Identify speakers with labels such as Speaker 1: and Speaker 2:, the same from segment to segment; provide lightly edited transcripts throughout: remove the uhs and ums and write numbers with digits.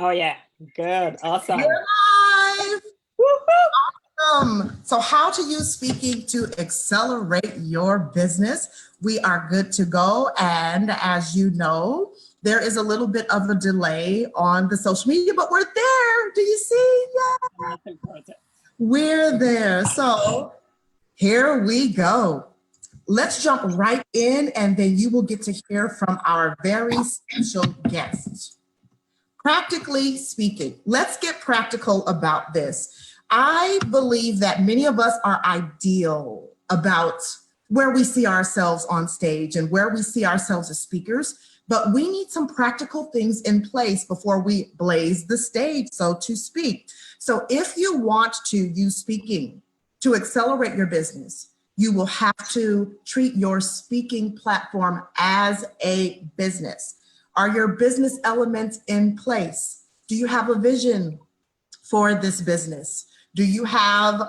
Speaker 1: Oh yeah, good, awesome.
Speaker 2: We're live.
Speaker 1: Woo-hoo.
Speaker 2: So how to use speaking to accelerate your business. We are good to go. And as you know, there is a little bit of a delay on the social media, but we're there. Do you see? Yeah,
Speaker 1: Nothing important.
Speaker 2: we're there. So here we go. Let's jump right in, and then you will get to hear from our very special guest. Practically speaking, let's get practical about this. I believe that many of us are ideal about where we see ourselves on stage and where we see ourselves as speakers, but we need some practical things in place before we blaze the stage, so to speak. So if you want to use speaking to accelerate your business, you will have to treat your speaking platform as a business. Are your business elements in place? Do you have a vision for this business? Do you have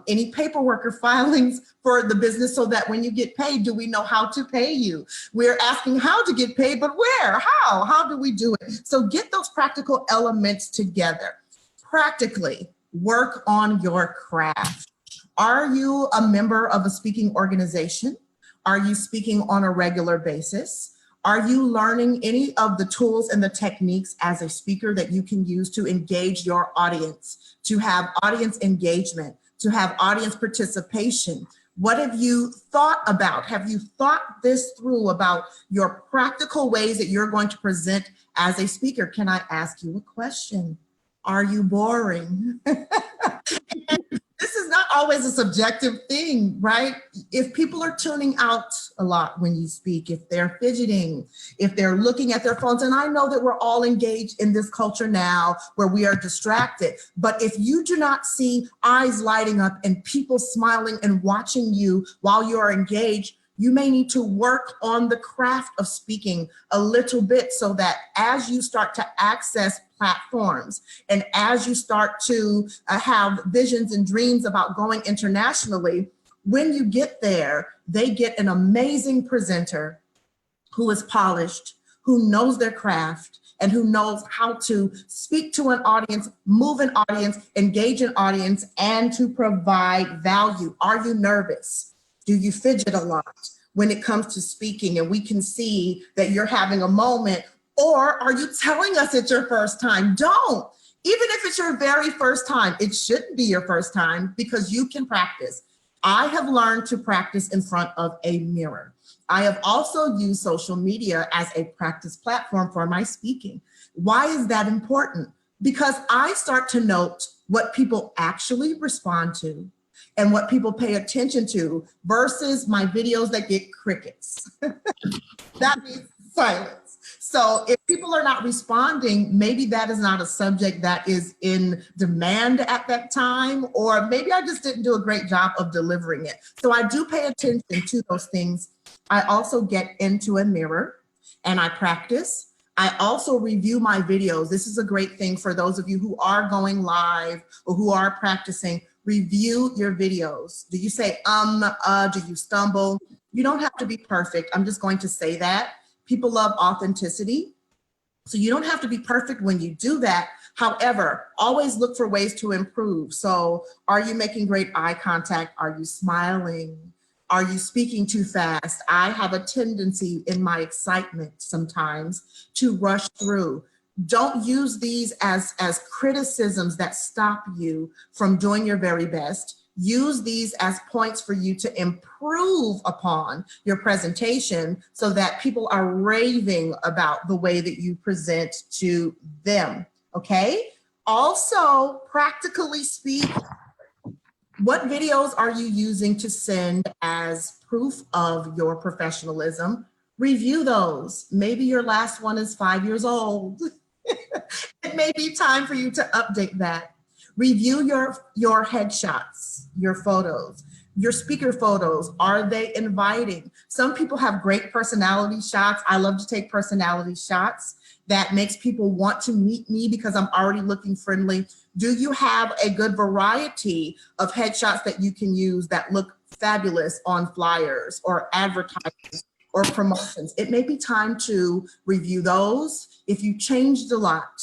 Speaker 2: any paperwork or filings for the business so that when you get paid, do we know how to pay you? We're asking how to get paid, but where? How do we do it? So get those practical elements together. Practically work on your craft. Are you a member of a speaking organization? Are you speaking on a regular basis? Are you learning any of the tools and the techniques as a speaker that you can use to engage your audience, to have audience engagement, to have audience participation? What have you thought about? Have you thought this through about your practical ways that you're going to present as a speaker? Can I ask you a question? Are you boring? This is not always a subjective thing, right? If people are tuning out a lot when you speak, if they're fidgeting, if they're looking at their phones, and I know that we're all engaged in this culture now where we are distracted, but if you do not see eyes lighting up and people smiling and watching you while you are engaged, you may need to work on the craft of speaking a little bit so that as you start to access platforms and as you start to have visions and dreams about going internationally, when you get there, they get an amazing presenter who is polished, who knows their craft, and who knows how to speak to an audience, move an audience, engage an audience, and to provide value. Are you nervous? Do you fidget a lot when it comes to speaking? And we can see that you're having a moment. Or are you telling us it's your first time? Don't. Even if it's your very first time, it shouldn't be your first time because you can practice. I have learned to practice in front of a mirror. I have also used social media as a practice platform for my speaking. Why is that important? Because I start to note what people actually respond to and what people pay attention to versus my videos that get crickets. That means silence. So if people are not responding, maybe that is not a subject that is in demand at that time, or maybe I just didn't do a great job of delivering it. So I do pay attention to those things. I also get into a mirror and I practice. I also review my videos. This is a great thing for those of you who are going live or who are practicing. Review your videos. Do you say, do you stumble? You don't have to be perfect. I'm just going to say that. People love authenticity. So you don't have to be perfect when you do that. However, always look for ways to improve. So are you making great eye contact? Are you smiling? Are you speaking too fast? I have a tendency in my excitement sometimes to rush through. Don't use these as criticisms that stop you from doing your very best. Use these as points for you to improve upon your presentation so that people are raving about the way that you present to them, okay? Also, practically speak, what videos are you using to send as proof of your professionalism? Review those. Maybe your last one is 5 years old. It may be time for you to update that. Review your headshots, your photos, your speaker photos. Are they inviting? Some people have great personality shots. I love to take personality shots. That makes people want to meet me because I'm already looking friendly. Do you have a good variety of headshots that you can use that look fabulous on flyers or advertisements or promotions? It may be time to review those. If you changed a lot,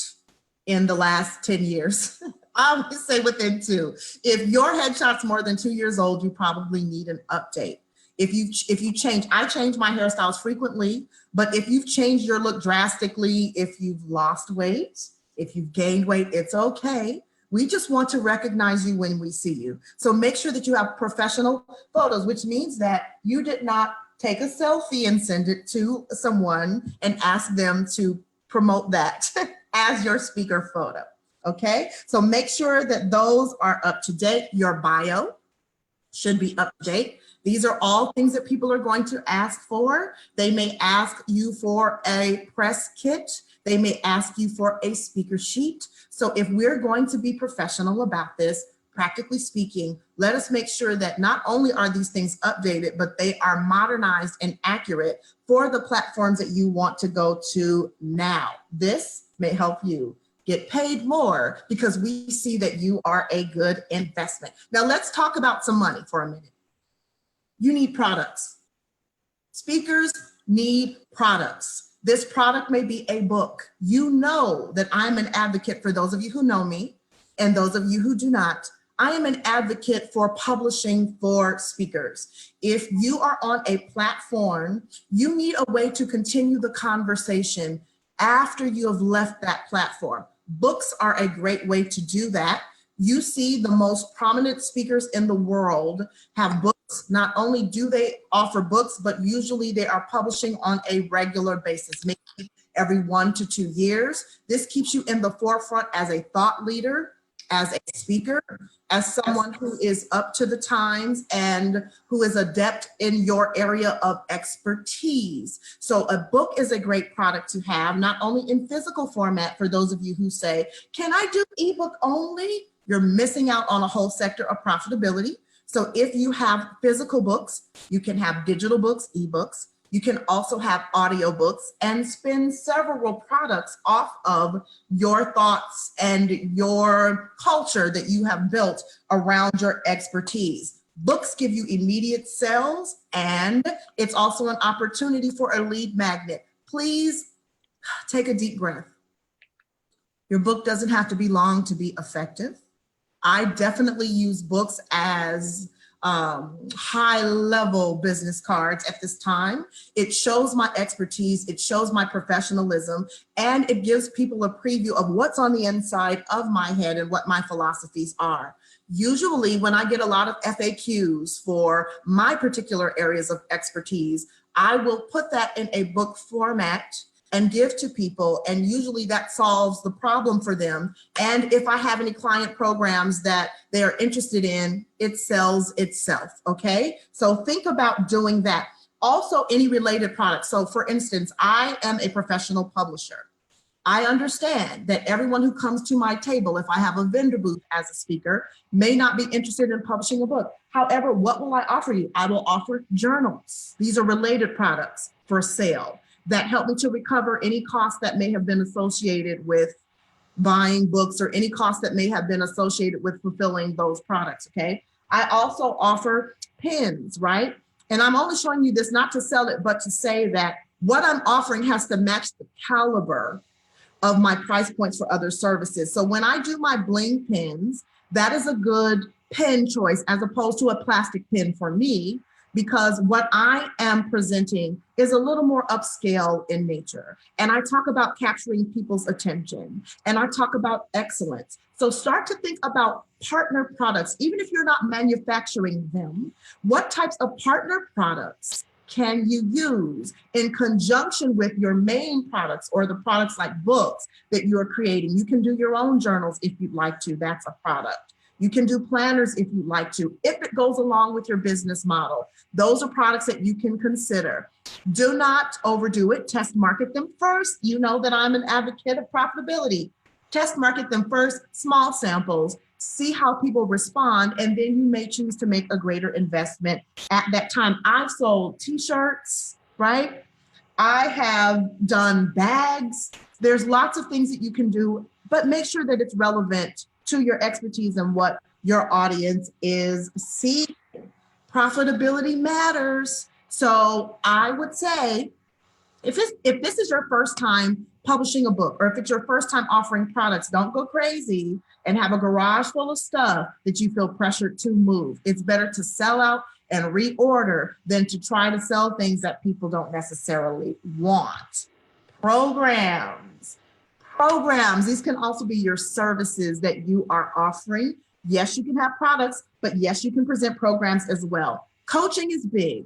Speaker 2: in the last 10 years. I would say within 2. If your headshot's more than 2 years old, you probably need an update. If you change, I change my hairstyles frequently, but if you've changed your look drastically, if you've lost weight, if you've gained weight, it's okay. We just want to recognize you when we see you. So make sure that you have professional photos, which means that you did not take a selfie and send it to someone and ask them to promote that as your speaker photo. Okay, so make sure that those are up to date. Your bio should be up to date. These are all things that people are going to ask for. They may ask you for a press kit. They may ask you for a speaker sheet. So if we're going to be professional about this, practically speaking, let us make sure that not only are these things updated, but they are modernized and accurate for the platforms that you want to go to now. This may help you get paid more because we see that you are a good investment. Now let's talk about some money for a minute. You need products. Speakers need products. This product may be a book. You know that I'm an advocate for those of you who know me and those of you who do not. I am an advocate for publishing for speakers. If you are on a platform, you need a way to continue the conversation after you have left that platform. Books are a great way to do that. You see the most prominent speakers in the world have books. Not only do they offer books, but usually they are publishing on a regular basis, maybe every 1 to 2 years. This keeps you in the forefront as a thought leader, as a speaker, as someone who is up to the times and who is adept in your area of expertise. So a book is a great product to have, not only in physical format for those of you who say, can I do ebook only? You're missing out on a whole sector of profitability. So if you have physical books, you can have digital books, ebooks. You can also have audiobooks and spin several products off of your thoughts and your culture that you have built around your expertise. Books give you immediate sales, and it's also an opportunity for a lead magnet. Please take a deep breath. Your book doesn't have to be long to be effective. I definitely use books as high-level business cards at this time. It shows my expertise, it shows my professionalism, and it gives people a preview of what's on the inside of my head and what my philosophies are. Usually when I get a lot of FAQs for my particular areas of expertise, I will put that in a book format and give to people, and usually that solves the problem for them. And if I have any client programs that they are interested in, it sells itself, okay? So think about doing that. Also, any related products. So for instance, I am a professional publisher. I understand that everyone who comes to my table, if I have a vendor booth as a speaker, may not be interested in publishing a book. However, what will I offer you? I will offer journals. These are related products for sale that help me to recover any costs that may have been associated with buying books or any costs that may have been associated with fulfilling those products, okay? I also offer pins, right? And I'm only showing you this not to sell it, but to say that what I'm offering has to match the caliber of my price points for other services. So when I do my bling pins, that is a good pen choice as opposed to a plastic pen for me, because what I am presenting is a little more upscale in nature. And I talk about capturing people's attention, and I talk about excellence. So start to think about partner products, even if you're not manufacturing them. What types of partner products can you use in conjunction with your main products or the products like books that you're creating? You can do your own journals if you'd like to, that's a product. You can do planners if you'd like to, if it goes along with your business model. Those are products that you can consider. Do not overdo it. Test market them first. You know that I'm an advocate of profitability. Test market them first, small samples, see how people respond, and then you may choose to make a greater investment at that time. I've sold t-shirts, right? I have done bags. There's lots of things that you can do, but make sure that it's relevant to your expertise and what your audience is seeing. Profitability matters. So I would say, if this is your first time publishing a book, or if it's your first time offering products, don't go crazy and have a garage full of stuff that you feel pressured to move. It's better to sell out and reorder than to try to sell things that people don't necessarily want. Programs. These can also be your services that you are offering. Yes, you can have products, but yes, you can present programs as well. Coaching is big.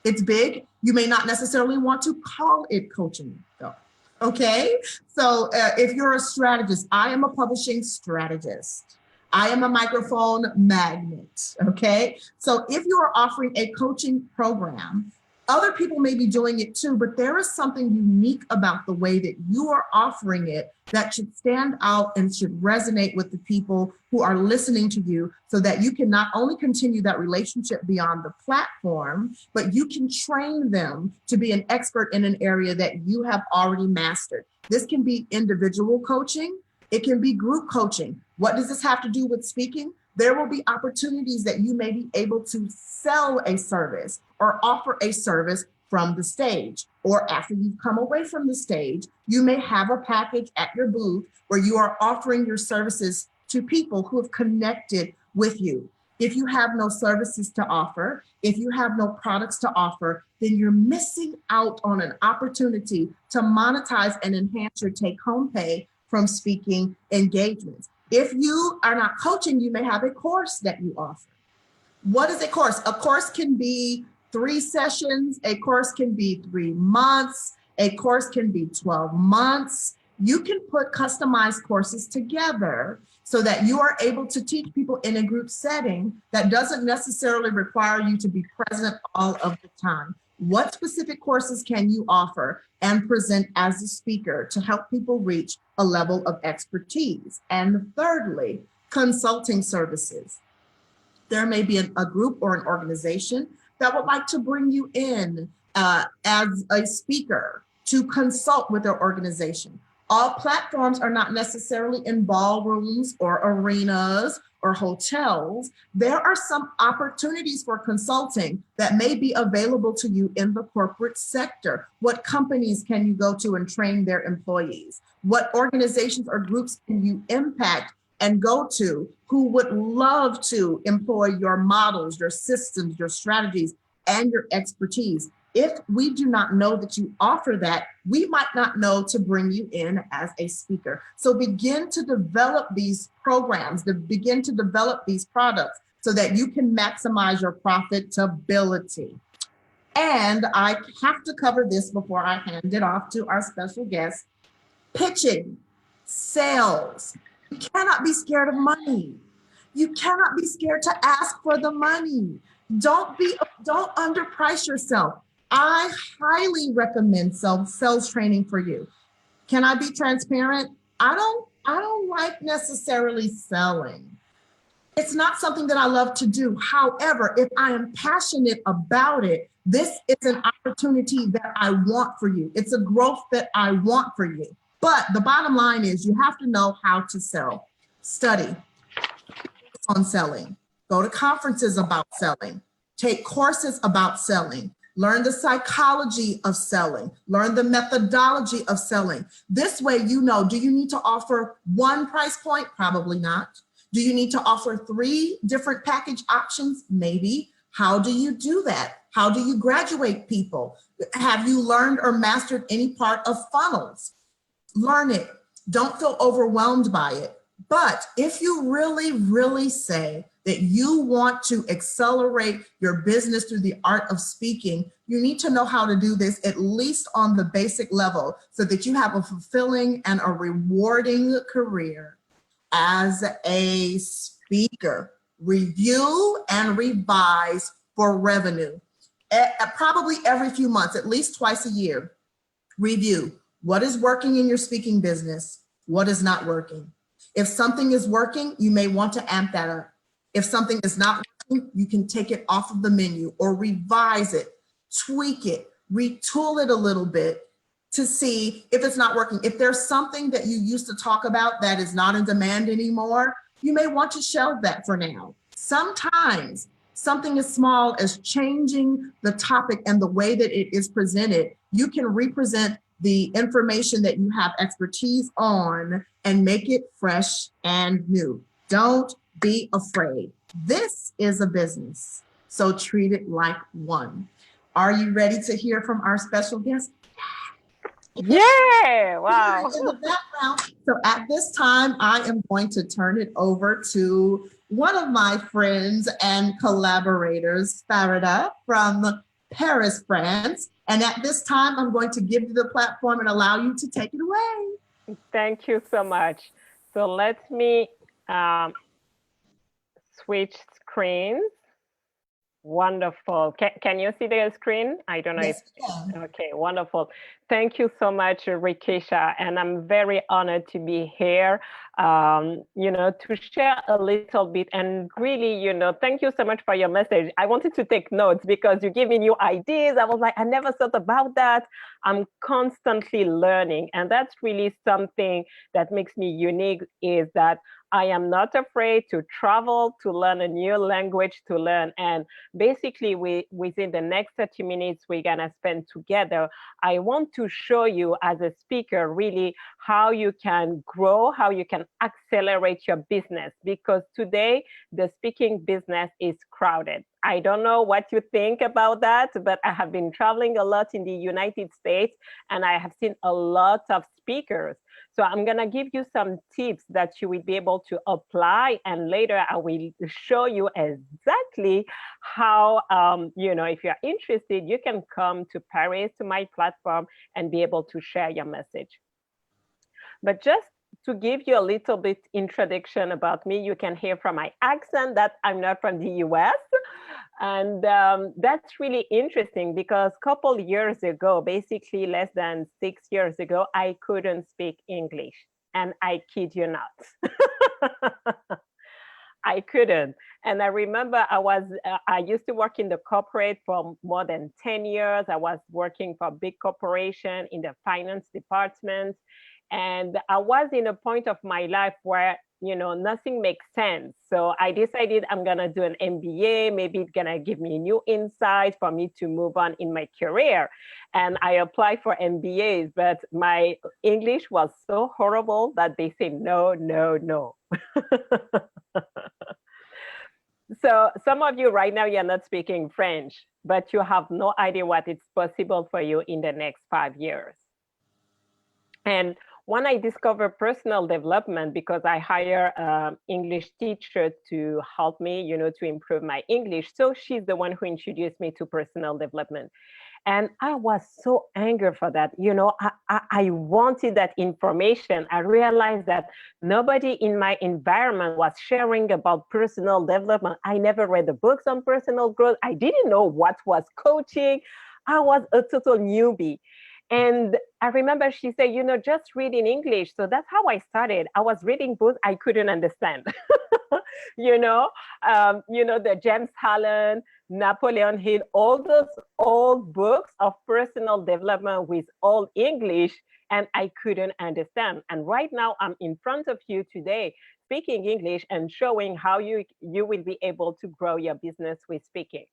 Speaker 2: It's big. You may not necessarily want to call it coaching though. Okay, so if you're a strategist, I am a publishing strategist. I am a microphone magnet, okay? So if you are offering a coaching program, other people may be doing it too, but there is something unique about the way that you are offering it that should stand out and should resonate with the people who are listening to you, so that you can not only continue that relationship beyond the platform, but you can train them to be an expert in an area that you have already mastered. This can be individual coaching. It can be group coaching. What does this have to do with speaking? There will be opportunities that you may be able to sell a service or offer a service from the stage, or after you've come away from the stage, you may have a package at your booth where you are offering your services to people who have connected with you. If you have no services to offer, if you have no products to offer, then you're missing out on an opportunity to monetize and enhance your take-home pay from speaking engagements. If you are not coaching, you may have a course that you offer. What is a course? A course can be 3 sessions, a course can be 3 months, a course can be 12 months. You can put customized courses together so that you are able to teach people in a group setting that doesn't necessarily require you to be present all of the time. What specific courses can you offer and present as a speaker to help people reach a level of expertise? And thirdly, consulting services. There may be a group or an organization that would like to bring you in as a speaker to consult with their organization. All platforms are not necessarily in ballrooms or arenas or hotels. There are some opportunities for consulting that may be available to you in the corporate sector. What companies can you go to and train their employees? What organizations or groups can you impact and go to who would love to employ your models, your systems, your strategies, and your expertise? If we do not know that you offer that, we might not know to bring you in as a speaker. So begin to develop these programs, begin to develop these products so that you can maximize your profitability. And I have to cover this before I hand it off to our special guest. Pitching, sales. You cannot be scared of money. You cannot be scared to ask for the money. Don't underprice yourself. I highly recommend sales training for you. Can I be transparent? I don't like necessarily selling. It's not something that I love to do. However, if I am passionate about it, this is an opportunity that I want for you. It's a growth that I want for you. But the bottom line is you have to know how to sell. Study on selling. Go to conferences about selling. Take courses about selling. Learn the psychology of selling. Learn the methodology of selling. This way, you know, do you need to offer one price point? Probably not. Do you need to offer 3 different package options? Maybe. How do you do that? How do you graduate people? Have you learned or mastered any part of funnels? Learn it. Don't feel overwhelmed by it. But if you really, really say that you want to accelerate your business through the art of speaking, you need to know how to do this at least on the basic level so that you have a fulfilling and a rewarding career as a speaker. Review and revise for revenue. Probably every few months, at least twice a year. Review. What is working in your speaking business? What is not working? If something is working, you may want to amp that up. If something is not working, you can take it off of the menu or revise it, tweak it, retool it a little bit to see if it's not working. If there's something that you used to talk about that is not in demand anymore, you may want to shelve that for now. Sometimes something as small as changing the topic and the way that it is presented, you can represent the information that you have expertise on and make it fresh and new. Don't be afraid. This is a business, so treat it like one. Are you ready to hear from our special guest?
Speaker 3: Yeah, wow.
Speaker 2: In the background. So at this time, I am going to turn it over to one of my friends and collaborators, Farida from Paris, France. And at this time, I'm going to give you the platform and allow you to take it away.
Speaker 3: Thank you so much. So let me switch screens. Wonderful. Can you see the screen? I don't know
Speaker 2: Yes,
Speaker 3: if, okay, wonderful. Thank you so much, Rikisha. And I'm very honored to be here, you know, to share a little bit and really, you know, thank you so much for your message. I wanted to take notes because you give me new ideas. I was like, I never thought about that. I'm constantly learning. And that's really something that makes me unique, is that I am not afraid to travel, to learn a new language, to learn. And basically, within the next 30 minutes we're gonna spend together, I want to show you as a speaker really how you can grow, how you can accelerate your business, because today the speaking business is crowded. I don't know what you think about that, but I have been traveling a lot in the United States and I have seen a lot of speakers. So I'm gonna give you some tips that you will be able to apply, and later I will show you exactly how, you know, if you're interested, you can come to Paris, to my platform, and be able to share your message. But just to give you a little bit introduction about me, you can hear from my accent that I'm not from the US. And that's really interesting because a couple years ago, basically less than 6 years ago, I couldn't speak English. And I kid you not. I couldn't. And I remember I used to work in the corporate for more than 10 years. I was working for a big corporation in the finance department. And I was in a point of my life where, you know, nothing makes sense. So I decided I'm gonna do an MBA. Maybe it's gonna give me new insight for me to move on in my career. And I applied for MBAs, but my English was so horrible that they say no, no, no. So some of you right now, you're not speaking French, but you have no idea what is possible for you in the next 5 years. And when I discovered personal development, because I hire an English teacher to help me, you know, to improve my English. So she's the one who introduced me to personal development. And I was so angry for that. You know, I wanted that information. I realized that nobody in my environment was sharing about personal development. I never read the books on personal growth. I didn't know what was coaching. I was a total newbie. And I remember she said, you know, just read in English. So that's how I started. I was reading books I couldn't understand. you know, the James Allen, Napoleon Hill, all those old books of personal development with all English, and I couldn't understand. And right now I'm in front of you today, speaking English and showing how you will be able to grow your business with speaking.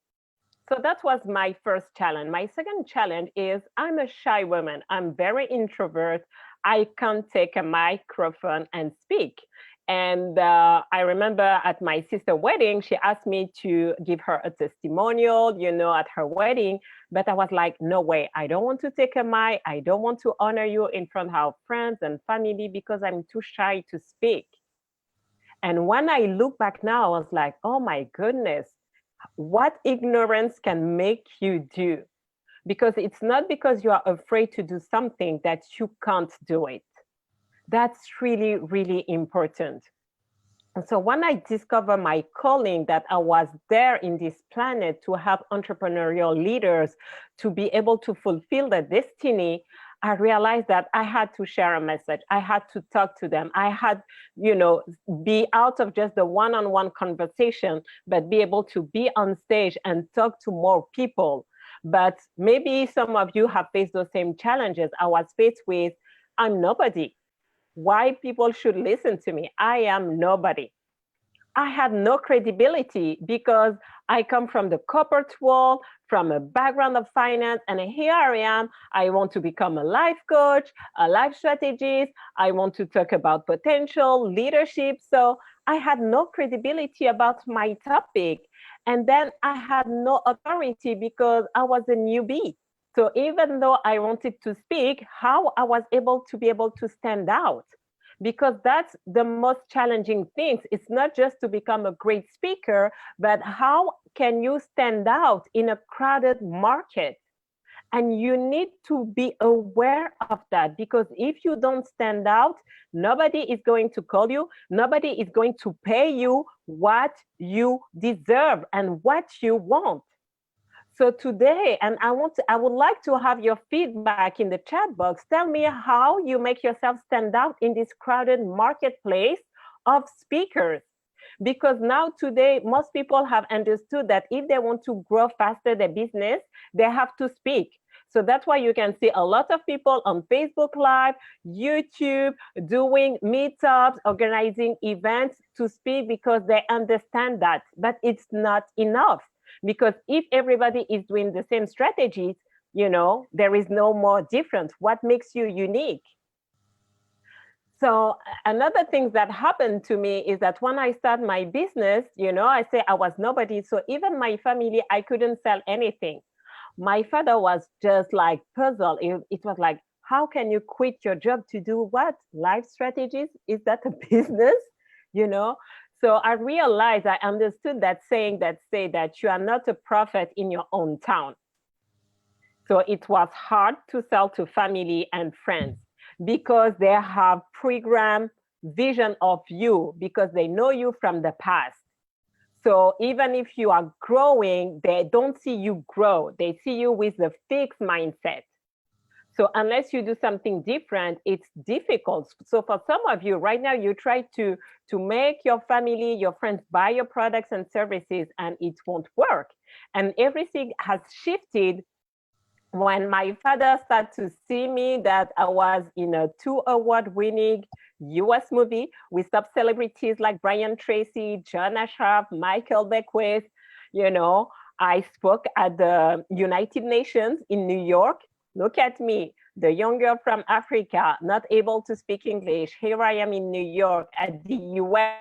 Speaker 3: So that was my first challenge. My second challenge is I'm a shy woman. I'm very introvert. I can't take a microphone and speak. And I remember at my sister's wedding, she asked me to give her a testimonial, you know, at her wedding. But I was like, no way, I don't want to take a mic. I don't want to honor you in front of friends and family because I'm too shy to speak. And when I look back now, I was like, oh my goodness, what ignorance can make you do. Because it's not because you are afraid to do something that you can't do it. That's really, really important. And so when I discovered my calling, that I was there in this planet to help entrepreneurial leaders to be able to fulfill their destiny, I realized that I had to share a message. I had to talk to them. I had, you know, be out of just the one-on-one conversation, but be able to be on stage and talk to more people. But maybe some of you have faced those same challenges. I was faced with, I'm nobody. Why people should listen to me? I am nobody. I had no credibility because I come from the corporate world, from a background of finance, and here I am. I want to become a life coach, a life strategist. I want to talk about potential leadership. So I had no credibility about my topic. And then I had no authority because I was a newbie. So even though I wanted to speak, how I was able to stand out? Because that's the most challenging things. It's not just to become a great speaker, but how can you stand out in a crowded market? And you need to be aware of that, because if you don't stand out, nobody is going to call you, nobody is going to pay you what you deserve and what you want. So today, and I would like to have your feedback in the chat box. Tell me how you make yourself stand out in this crowded marketplace of speakers. Because now today, most people have understood that if they want to grow faster their business, they have to speak. So that's why you can see a lot of people on Facebook Live, YouTube, doing meetups, organizing events to speak because they understand that. But it's not enough. Because if everybody is doing the same strategies, you know, there is no more difference. What makes you unique? So another thing that happened to me is that when I start my business, you know, I say I was nobody. So even my family, I couldn't sell anything. My father was just like puzzled. It was like, how can you quit your job to do what? Life strategies? Is that a business? You know? So I realized, I understood that saying that say that you are not a prophet in your own town. So it was hard to sell to family and friends because they have programmed vision of you because they know you from the past. So even if you are growing, they don't see you grow. They see you with a fixed mindset. So unless you do something different, it's difficult. So for some of you right now, you try to make your family, your friends buy your products and services, and it won't work. And everything has shifted when my father started to see me that I was in a 2 award-winning US movie with top celebrities like Brian Tracy, John Ashraf, Michael Beckwith. You know, I spoke at the United Nations in New York. Look at me, the young girl from Africa, not able to speak English. Here I am in New York at the UN.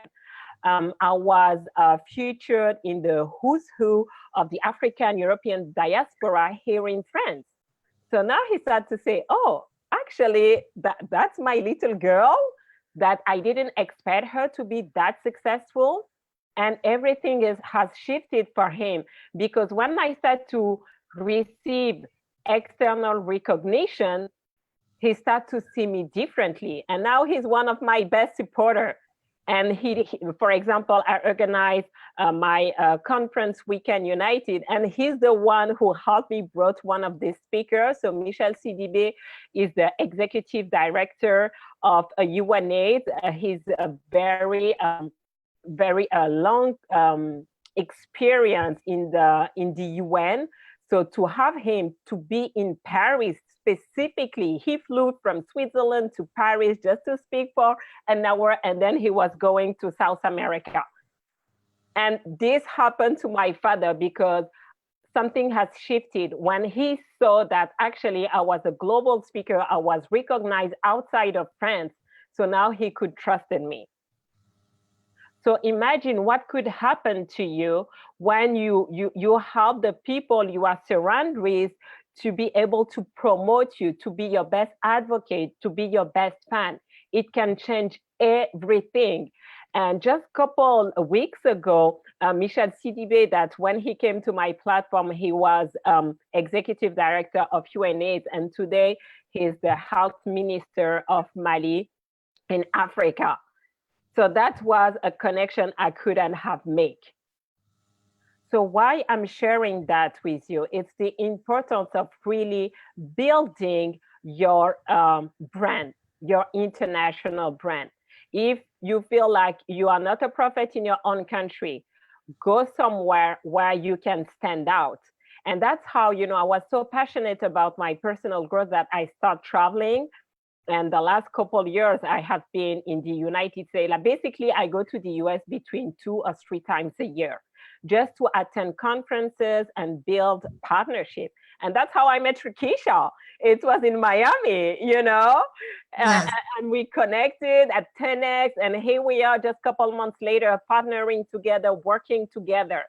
Speaker 3: I was featured in the who's who of the African European diaspora here in France. So now he started to say, oh, actually, that's my little girl, that I didn't expect her to be that successful. And everything has shifted for him, because when I started to receive external recognition, he started to see me differently. And now he's one of my best supporters. And he, for example, I organized my conference Weekend United, and he's the one who helped me brought one of the speakers. So Michel Sidibé is the executive director of UNAIDS. He's a very long experience in the UN. So to have him to be in Paris specifically, he flew from Switzerland to Paris just to speak for an hour, and then he was going to South America. And this happened to my father because something has shifted when he saw that actually I was a global speaker, I was recognized outside of France. So now he could trust in me. So imagine what could happen to you when you help the people you are surrounded with to be able to promote you, to be your best advocate, to be your best fan. It can change everything. And just a couple of weeks ago, Michel Sidibé, that when he came to my platform, he was executive director of UNAIDS, and today he's the health minister of Mali in Africa. So that was a connection I couldn't have made. So why I'm sharing that with you, it's the importance of really building your brand, your international brand. If you feel like you are not a prophet in your own country, go somewhere where you can stand out. And that's how, you know, I was so passionate about my personal growth that I started traveling. And the last couple of years, I have been in the United States. Like basically, I go to the US between 2 or 3 times a year just to attend conferences and build partnership. And that's how I met Rikisha. It was in Miami, you know,
Speaker 2: Yes.
Speaker 3: and we connected at 10X. And here we are just a couple months later, partnering together, working together,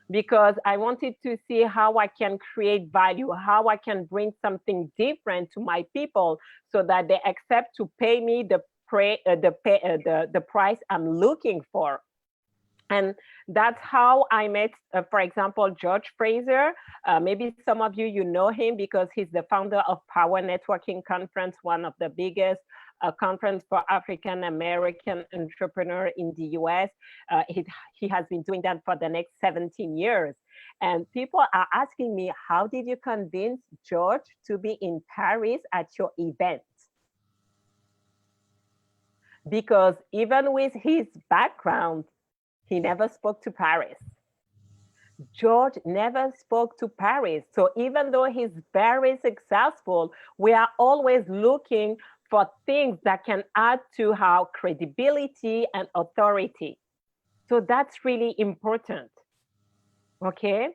Speaker 3: because I wanted to see how I can create value, how I can bring something different to my people so that they accept to pay me the price I'm looking for. And that's how I met, for example, George Fraser. Maybe some of you know him because he's the founder of Power Networking Conference, one of the biggest conference for African American entrepreneur in the US. He has been doing that for the next 17 years. And people are asking me, how did you convince George to be in Paris at your event? Because even with his background, he never spoke to Paris. George never spoke to Paris. So even though he's very successful, we are always looking for things that can add to our credibility and authority. So that's really important. Okay.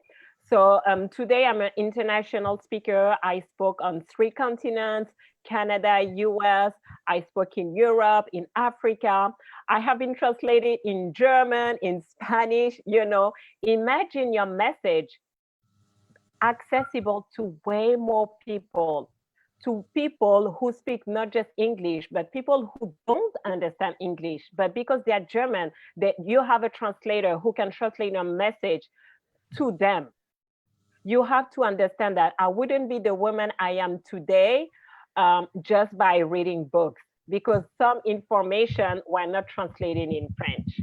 Speaker 3: So today I'm an international speaker. I spoke on 3 continents, Canada, US. I spoke in Europe, in Africa. I have been translated in German, in Spanish. You know, imagine your message accessible to way more people, to people who speak not just English, but people who don't understand English. But because they are German, you have a translator who can translate your message to them. You have to understand that I wouldn't be the woman I am today just by reading books, because some information were not translated in French.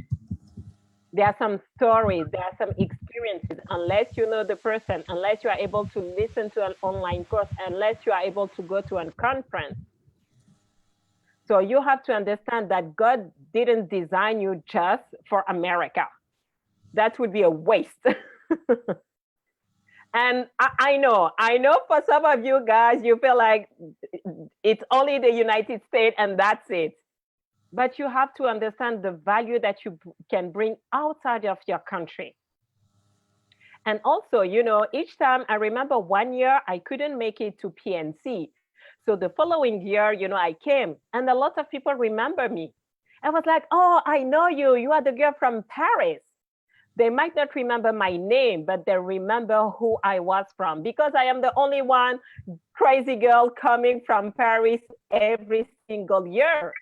Speaker 3: There are some stories, there are some experiences. Unless you know the person, unless you are able to listen to an online course, unless you are able to go to a conference. So you have to understand that God didn't design you just for America. That would be a waste. And I know for some of you guys, you feel like it's only the United States and that's it. But you have to understand the value that you can bring outside of your country. And also, you know, each time, I remember one year I couldn't make it to PNC. So the following year, you know, I came and a lot of people remember me. I was like, oh, I know you. You are the girl from Paris. They might not remember my name, but they remember who I was from, because I am the only one crazy girl coming from Paris every single year.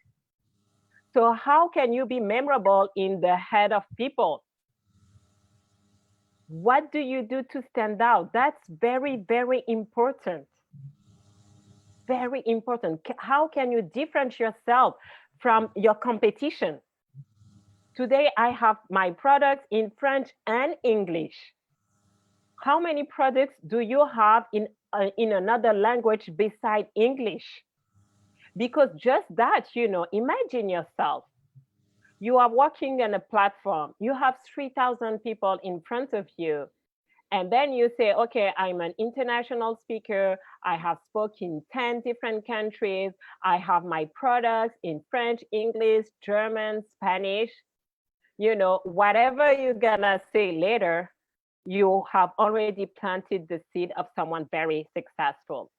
Speaker 3: So how can you be memorable in the head of people? What do you do to stand out? That's very, very important. Very important. How can you differentiate yourself from your competition? Today, I have my products in French and English. How many products do you have in another language beside English? Because just that, you know, imagine yourself. You are working on a platform. You have 3,000 people in front of you. And then you say, okay, I'm an international speaker. I have spoken in 10 different countries. I have my products in French, English, German, Spanish. You know, whatever you're gonna say later, you have already planted the seed of someone very successful.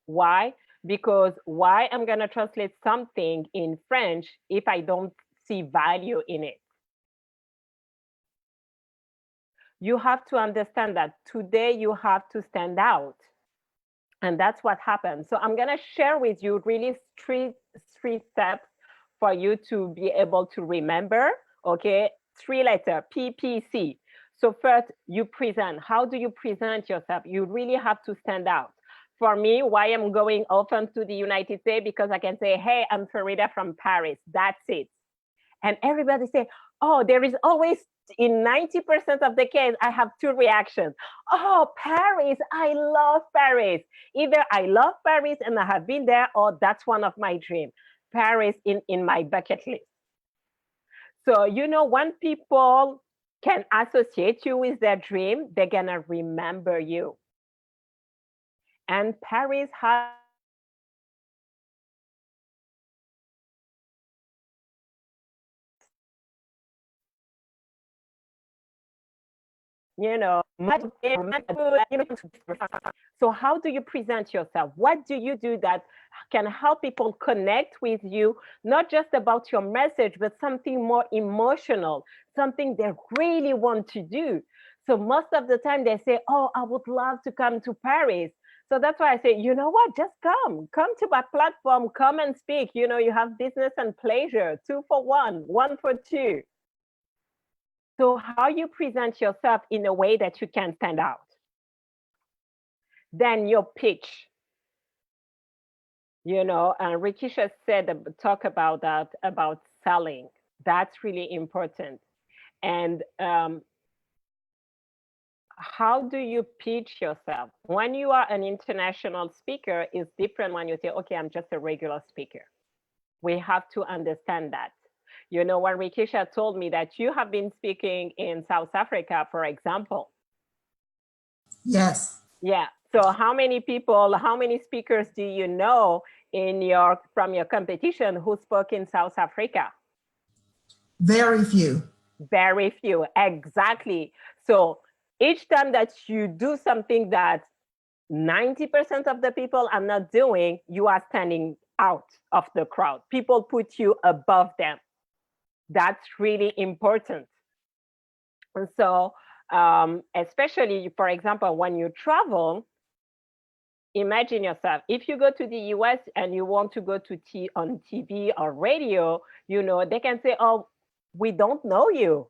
Speaker 3: Why? Because why I'm gonna translate something in French if I don't see value in it? You have to understand that today you have to stand out. And that's what happens. So I'm gonna share with you really three steps for you to be able to remember. Okay, 3-letter PPC. So first, you present. How do you present yourself? You really have to stand out. For me, why I'm going often to the United States, because I can say, hey, I'm Farida from Paris. That's it. And everybody say, oh, there is always, in 90% of the case, I have 2 reactions. Oh, Paris, I love Paris. Either I love Paris and I have been there, or that's one of my dreams. Paris in my bucket list. So, you know, when people can associate you with their dream, they're gonna remember you. And Paris has you know, so how do you present yourself? What do you do that can help people connect with you, not just about your message, but something more emotional, something they really want to do? So most of the time they say, oh, I would love to come to Paris. So that's why I say, you know what, just come to my platform, come and speak. You know, you have business and pleasure, 2 for 1, 1 for 2. So how you present yourself in a way that you can stand out. Then your pitch. You know, and Rikisha said, talk about that, about selling. That's really important. And how do you pitch yourself? When you are an international speaker, it's different when you say, okay, I'm just a regular speaker. We have to understand that. You know, when Rikisha told me that you have been speaking in South Africa, for example.
Speaker 2: Yes.
Speaker 3: Yeah. So how many people, how many speakers do you know from your competition who spoke in South Africa?
Speaker 2: Very few.
Speaker 3: Very few, exactly. So each time that you do something that 90% of the people are not doing, you are standing out of the crowd. People put you above them. That's really important. And so, especially, for example, when you travel, imagine yourself, if you go to the US and you want to go to on TV or radio, you know, they can say, oh, we don't know you.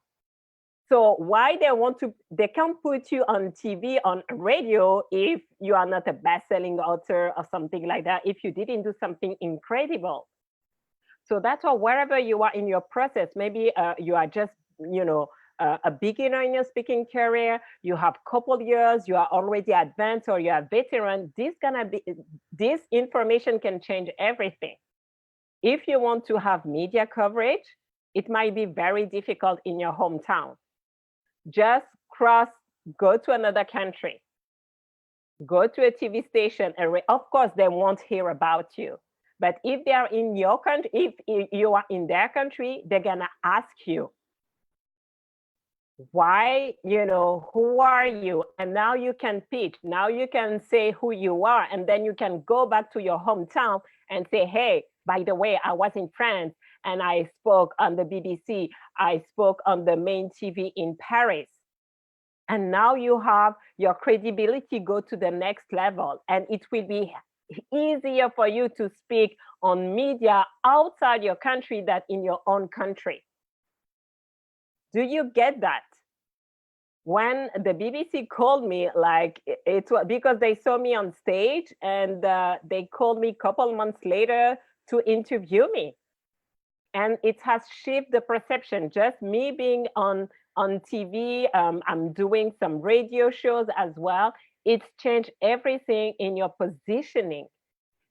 Speaker 3: So why they can't put you on TV, on radio, if you are not a best-selling author or something like that, if you didn't do something incredible. So that's why wherever you are in your process, maybe you are just, you know, a beginner in your speaking career, you have a couple years, you are already advanced or you are veteran, this information can change everything. If you want to have media coverage, it might be very difficult in your hometown. Just go to another country, go to a TV station, and of course they won't hear about you. But if they are in your country, if you are in their country, they're gonna ask you, why, you know, who are you? And now you can pitch, now you can say who you are, and then you can go back to your hometown and say, hey, by the way, I was in France and I spoke on the BBC, I spoke on the main TV in Paris. And now you have your credibility go to the next level, and it will be easier for you to speak on media outside your country than in your own country. Do you get that? When the BBC called me, like it was because they saw me on stage, and they called me a couple months later to interview me. And it has shifted the perception, just me being on TV, I'm doing some radio shows as well. It's changed everything in your positioning,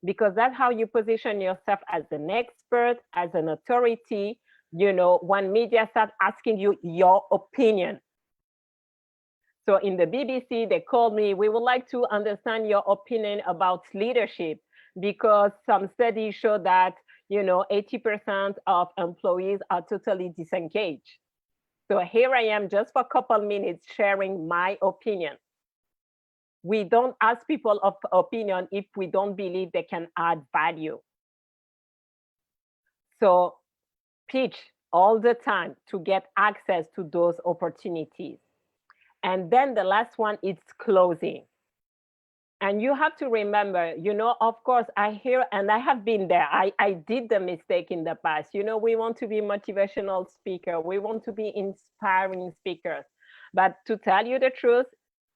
Speaker 3: because that's how you position yourself as an expert, as an authority. You know, when media start asking you your opinion. So in the BBC, they called me, we would like to understand your opinion about leadership, because some studies show that, you know, 80% of employees are totally disengaged. So here I am just for a couple minutes sharing my opinion. We don't ask people of opinion if we don't believe they can add value. So pitch all the time to get access to those opportunities. And then the last one is closing. And you have to remember, you know, of course, I hear, and I have been there. I did the mistake in the past. You know, we want to be motivational speaker. We want to be inspiring speakers. But to tell you the truth,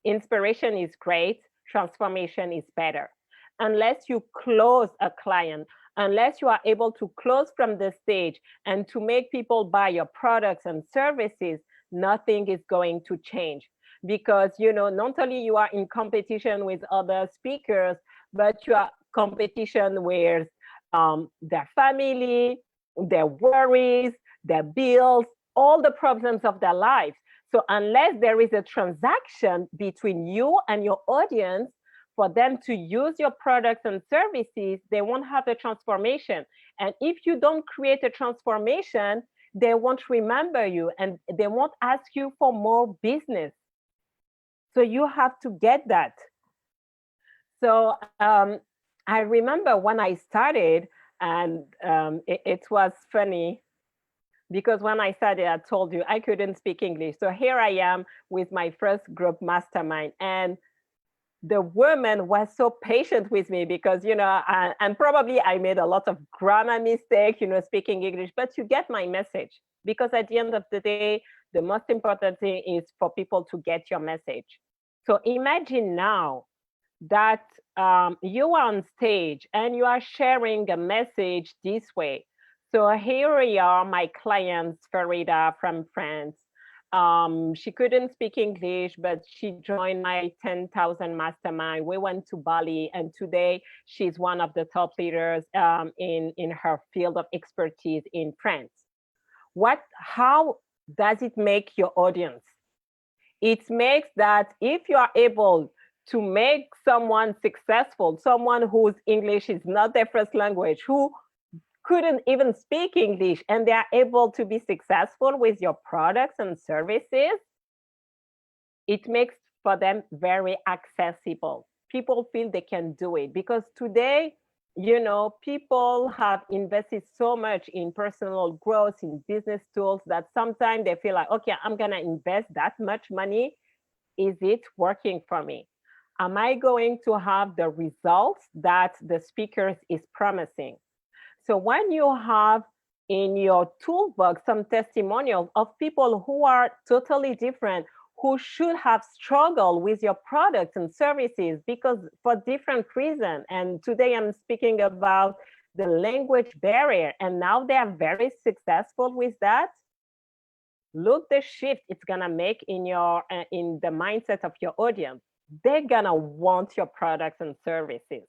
Speaker 3: inspiration is great. Transformation is better. Unless you close a client, unless you are able to close from the stage and to make people buy your products and services, nothing is going to change. Because, you know, not only you are in competition with other speakers, but you are competition with their family, their worries, their bills, all the problems of their lives. So unless there is a transaction between you and your audience for them to use your products and services, they won't have a transformation. And if you don't create a transformation, they won't remember you and they won't ask you for more business. So you have to get that. So I remember when I started, and it was funny because when I started, I told you I couldn't speak English. So here I am with my first group mastermind, and the woman was so patient with me because, you know, and probably I made a lot of grammar mistakes, you know, speaking English, but you get my message. Because at the end of the day, the most important thing is for people to get your message. So imagine now that you are on stage and you are sharing a message this way. So here we are, my clients, Farida from France. She couldn't speak English, but she joined my 10,000 mastermind. We went to Bali, and today she's one of the top leaders in her field of expertise in France. How does it make your audience? It makes that if you are able to make someone successful, someone whose English is not their first language, who couldn't even speak English, and they are able to be successful with your products and services, it makes for them very accessible. People feel they can do it because today, you know, people have invested so much in personal growth, in business tools, that sometimes they feel like, okay, I'm gonna invest that much money. Is it working for me? Am I going to have the results that the speakers is promising? So when you have in your toolbox some testimonials of people who are totally different, who should have struggled with your products and services because for different reasons. And today I'm speaking about the language barrier, and now they are very successful with that. Look the shift it's gonna make in your in the mindset of your audience. They're gonna want your products and services.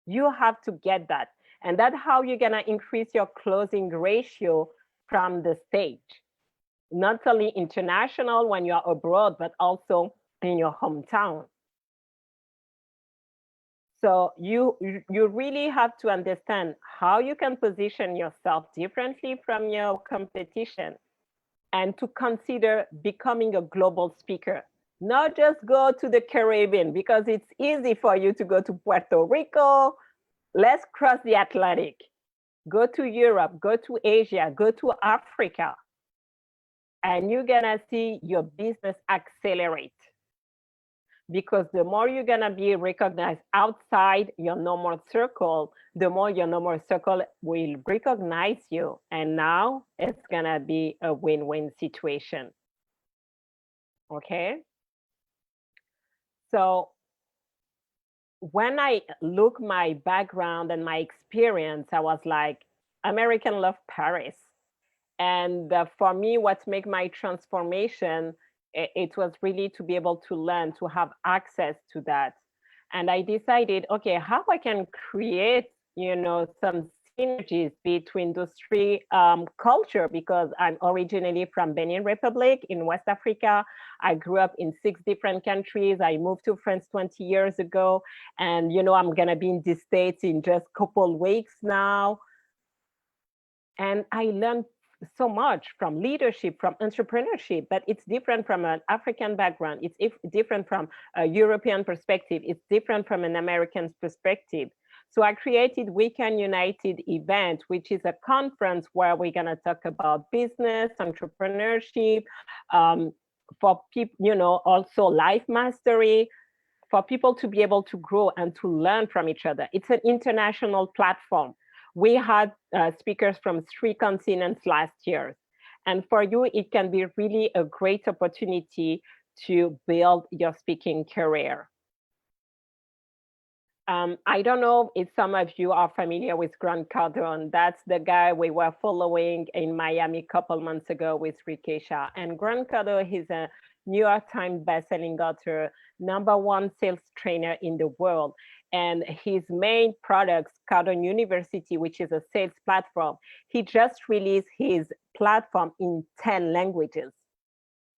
Speaker 3: You have to get that. And that's how you're gonna increase your closing ratio from the stage. Not only international when you're abroad, but also in your hometown. So you really have to understand how you can position yourself differently from your competition, and to consider becoming a global speaker. Not just go to the Caribbean, because it's easy for you to go to Puerto Rico. Let's cross the Atlantic. Go to Europe, go to Asia, go to Africa. And you're gonna see your business accelerate. Because the more you're gonna be recognized outside your normal circle, the more your normal circle will recognize you. And now it's gonna be a win-win situation. Okay? So when I look my background and my experience, I was like, American love Paris. And for me, what made my transformation, it was really to be able to learn, to have access to that. And I decided, okay, how I can create, you know, some synergies between those three culture, because I'm originally from Benin Republic in West Africa. I grew up in 6 different countries. I moved to France 20 years ago. And, you know, I'm gonna be in the States in just a couple weeks now. And I learned so much from leadership, from entrepreneurship, but it's different from an African background. It's different from a European perspective. It's different from an American perspective. So I created Weekend United event, which is a conference where we're gonna talk about business, entrepreneurship, for people, you know, also life mastery, for people to be able to grow and to learn from each other. It's an international platform. We had speakers from 3 continents last year. And for you, it can be really a great opportunity to build your speaking career. I don't know if some of you are familiar with Grant Cardone. That's the guy we were following in Miami a couple months ago with Rikesha. And Grant Cardone is a New York Times bestselling author, #1 sales trainer in the world. And his main products, Cardone University, which is a sales platform, he just released his platform in 10 languages.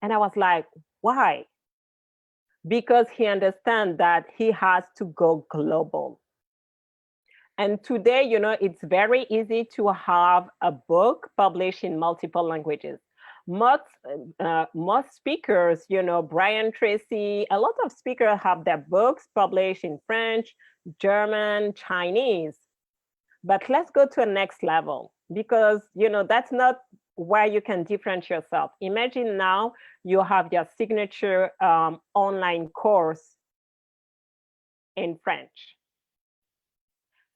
Speaker 3: And I was like, why? Because he understands that he has to go global. And today, you know, it's very easy to have a book published in multiple languages. most speakers, you know, Brian Tracy, a lot of speakers have their books published in French, German, Chinese. But let's go to a next level, because, you know, that's not where you can differentiate yourself. Imagine now you have your signature online course in French.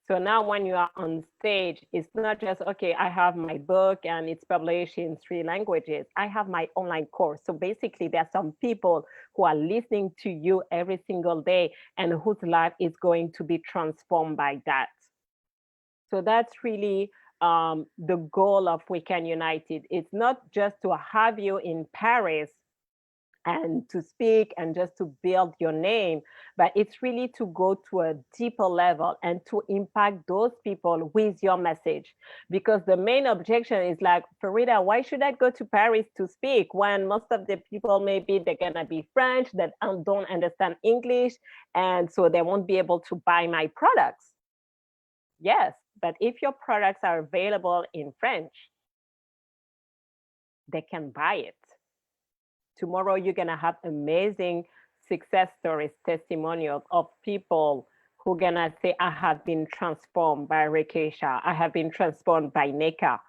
Speaker 3: So now when you are on stage, it's not just, okay, I have my book and it's published in 3 languages. I have my online course. So basically there are some people who are listening to you every single day and whose life is going to be transformed by that. So that's really the goal of Weekend United. It's not just to have you in Paris and to speak and just to build your name, but it's really to go to a deeper level and to impact those people with your message. Because the main objection is like, Farida, why should I go to Paris to speak when most of the people, maybe they're gonna be French, that don't understand English, and so they won't be able to buy my products. Yes, but if your products are available in French, they can buy it. Tomorrow, you're gonna have amazing success stories, testimonials of people who are gonna say, I have been transformed by Rekesha, I have been transformed by Neka.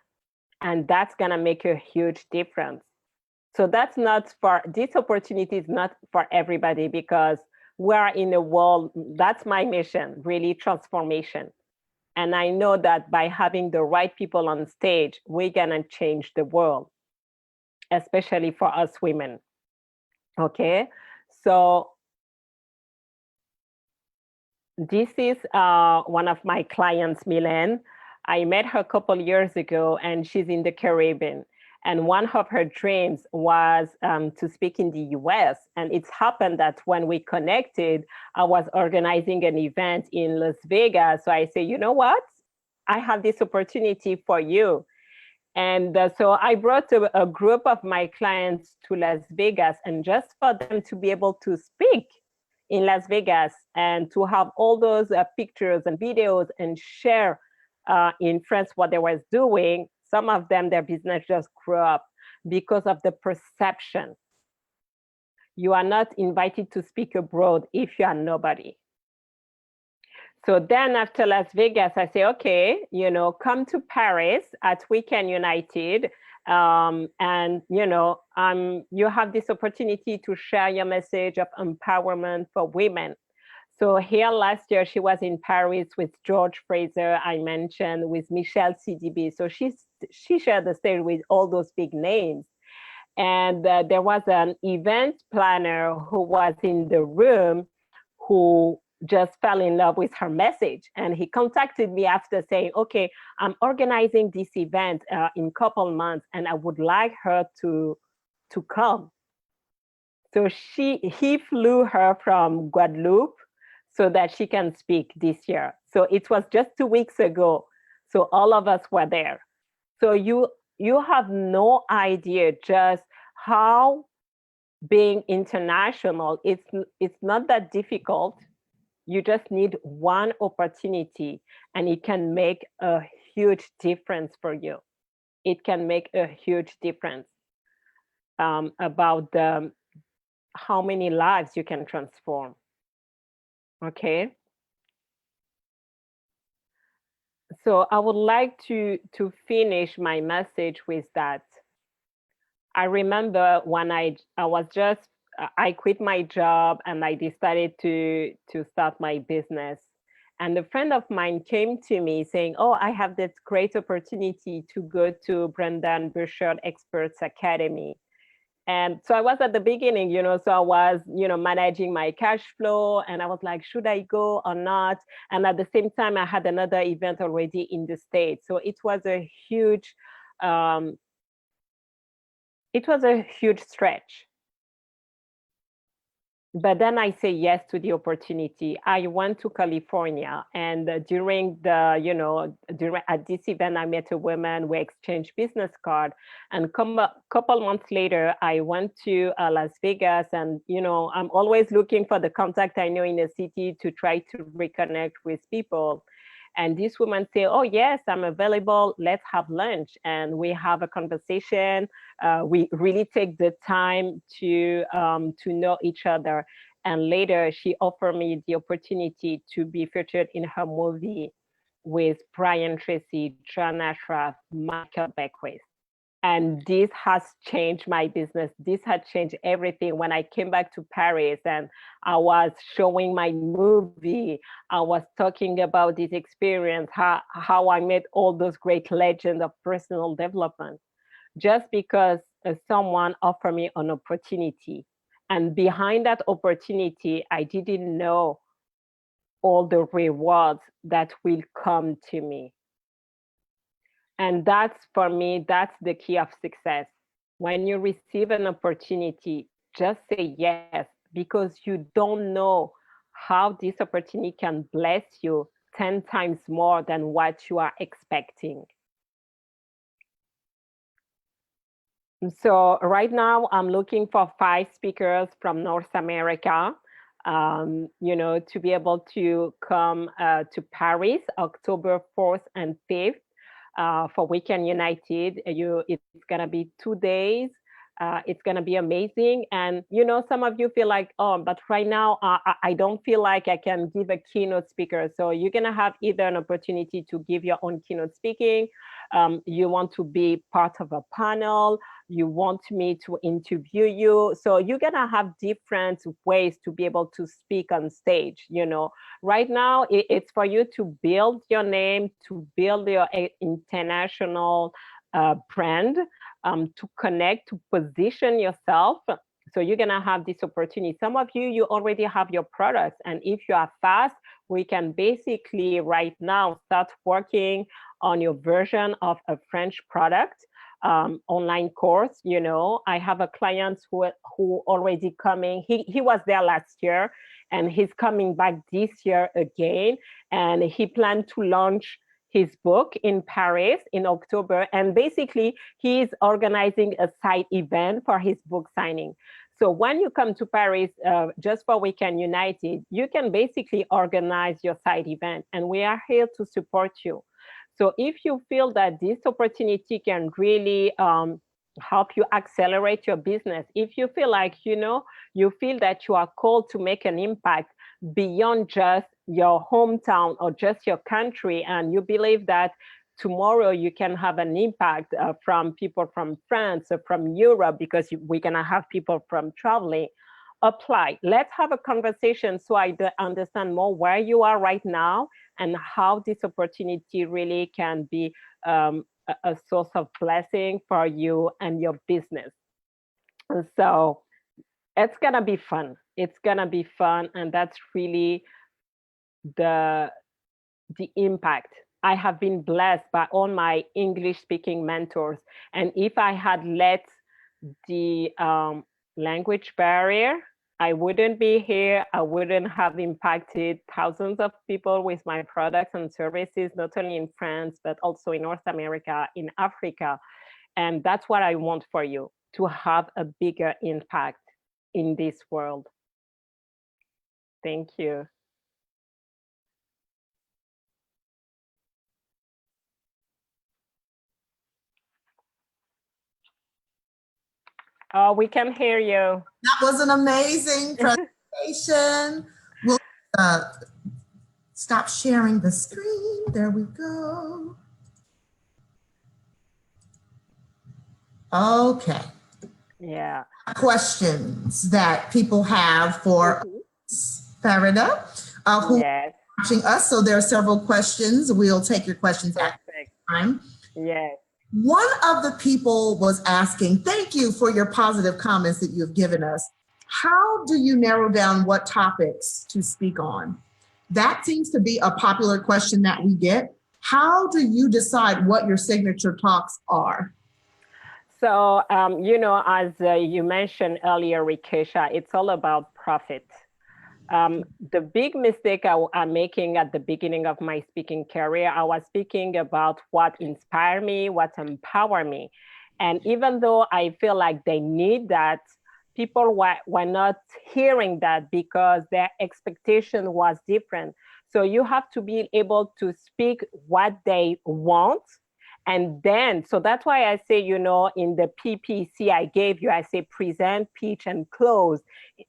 Speaker 3: And that's gonna make a huge difference. So that's not for, this opportunity is not for everybody, because we're in a world, that's my mission, really transformation. And I know that by having the right people on stage, we're gonna change the world, especially for us women. Okay, so this is one of my clients, Milan. I met her a couple years ago, and she's in the Caribbean. And one of her dreams was to speak in the US. And it's happened that when we connected, I was organizing an event in Las Vegas. So I say, you know what? I have this opportunity for you. And so I brought a group of my clients to Las Vegas, and just for them to be able to speak in Las Vegas and to have all those pictures and videos and share in France what they was doing. Some of them, their business just grew up because of the perception. You are not invited to speak abroad if you are nobody. So then after Las Vegas, I say, okay, you know, come to Paris at Weekend United. And, you know, you have this opportunity to share your message of empowerment for women. So here last year, she was in Paris with George Fraser, I mentioned, with Michelle CDB. So she shared the stage with all those big names. And there was an event planner who was in the room who just fell in love with her message. And he contacted me after saying, okay, I'm organizing this event in a couple months, and I would like her to come. So he flew her from Guadeloupe so that she can speak this year. So it was just 2 weeks ago. So all of us were there. So you have no idea just how being international, it's not that difficult. You just need one opportunity, and it can make a huge difference for you. It can make a huge difference about how many lives you can transform. Okay. So I would like to finish my message with that. I remember when I quit my job and I decided to start my business. And a friend of mine came to me saying, oh, I have this great opportunity to go to Brendan Burchard Experts Academy. And so I was at the beginning, you know, so I was, you know, managing my cash flow, and I was like, should I go or not? And at the same time, I had another event already in the States. So it was a huge stretch. But then I say yes to the opportunity. I went to California, and during at this event, I met a woman. We exchanged business card, and a couple months later, I went to Las Vegas, and you know, I'm always looking for the contact I know in a city to try to reconnect with people. And this woman say, oh yes, I'm available, let's have lunch. And we have a conversation. We really take the time to know each other. And later she offered me the opportunity to be featured in her movie with Brian Tracy, John Ashraf, Michael Beckwith. And this has changed my business. This had changed everything. When I came back to Paris and I was showing my movie, I was talking about this experience, how I met all those great legends of personal development, just because someone offered me an opportunity. And behind that opportunity, I didn't know all the rewards that will come to me. And that's, for me, that's the key of success. When you receive an opportunity, just say yes, because you don't know how this opportunity can bless you 10 times more than what you are expecting. So right now I'm looking for 5 speakers from North America, to be able to come to Paris, October 4th and 5th. For Weekend United. It's gonna be 2 days. It's gonna be amazing. And some of you feel like, oh, but right now I don't feel like I can give a keynote speaker. So you're gonna have either an opportunity to give your own keynote speaking. You want to be part of a panel. You want me to interview you. So you're gonna have different ways to be able to speak on stage. Right now it's for you to build your name, to build your international brand, to connect, to position yourself. So you're gonna have this opportunity. Some of you already have your products, and if you are fast, we can basically right now start working on your version of a French product, online course. I have a client who already coming. He was there last year, and he's coming back this year again, and he planned to launch his book in Paris in October. And basically he's organizing a side event for his book signing. So when you come to Paris, just for Weekend United, you can basically organize your side event, and we are here to support you. So if you feel that this opportunity can really help you accelerate your business, if you feel like, you feel that you are called to make an impact beyond just your hometown or just your country, and you believe that tomorrow you can have an impact from people from France or from Europe, because we're gonna have people from traveling, apply. Let's have a conversation so I understand more where you are right now and how this opportunity really can be a source of blessing for you and your business. So it's gonna be fun. It's gonna be fun, and that's really the impact. I have been blessed by all my English-speaking mentors, and if I had let the language barrier, I wouldn't be here. I wouldn't have impacted thousands of people with my products and services, not only in France, but also in North America, in Africa. And that's what I want for you, to have a bigger impact in this world. Thank you. Oh, we can hear you.
Speaker 2: That was an amazing presentation. We'll stop sharing the screen. There we go. Okay.
Speaker 3: Yeah.
Speaker 2: Questions that people have for Farida, who
Speaker 3: yes.
Speaker 2: are watching us. So there are several questions. We'll take your questions at the time.
Speaker 3: Yes.
Speaker 2: One of the people was asking, thank you for your positive comments that you have given us. How do you narrow down what topics to speak on? That seems to be a popular question that we get. How do you decide what your signature talks are?
Speaker 3: So, as you mentioned earlier, Rikesha, it's all about profit. The big mistake I'm making at the beginning of my speaking career, I was speaking about what inspired me, what empowered me. And even though I feel like they need that, people were not hearing that because their expectation was different. So you have to be able to speak what they want. And then, so that's why I say, you know, in the PPC I gave you, I say present, pitch, and close.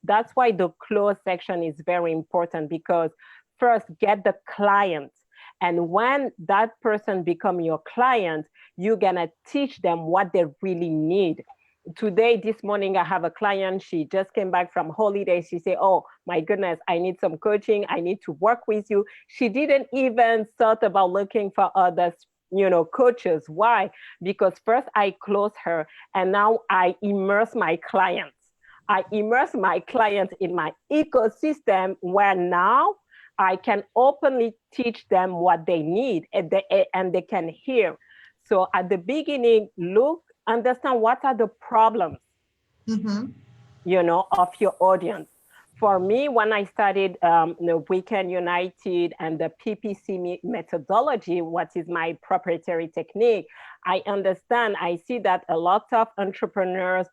Speaker 3: That's why the close section is very important, because first get the client. And when that person become your client, you're gonna teach them what they really need. Today, this morning, I have a client. She just came back from holiday. She said, oh my goodness, I need some coaching. I need to work with you. She didn't even thought about looking for other, you know, coaches. Why? Because first I close her, and now I immerse my clients. I immerse my clients in my ecosystem, where now I can openly teach them what they need, and they can hear. So at the beginning, understand what are the problems, you know, of your audience. For me, when I started the Weekend United and the PPC methodology, what is my proprietary technique, I see that a lot of entrepreneurs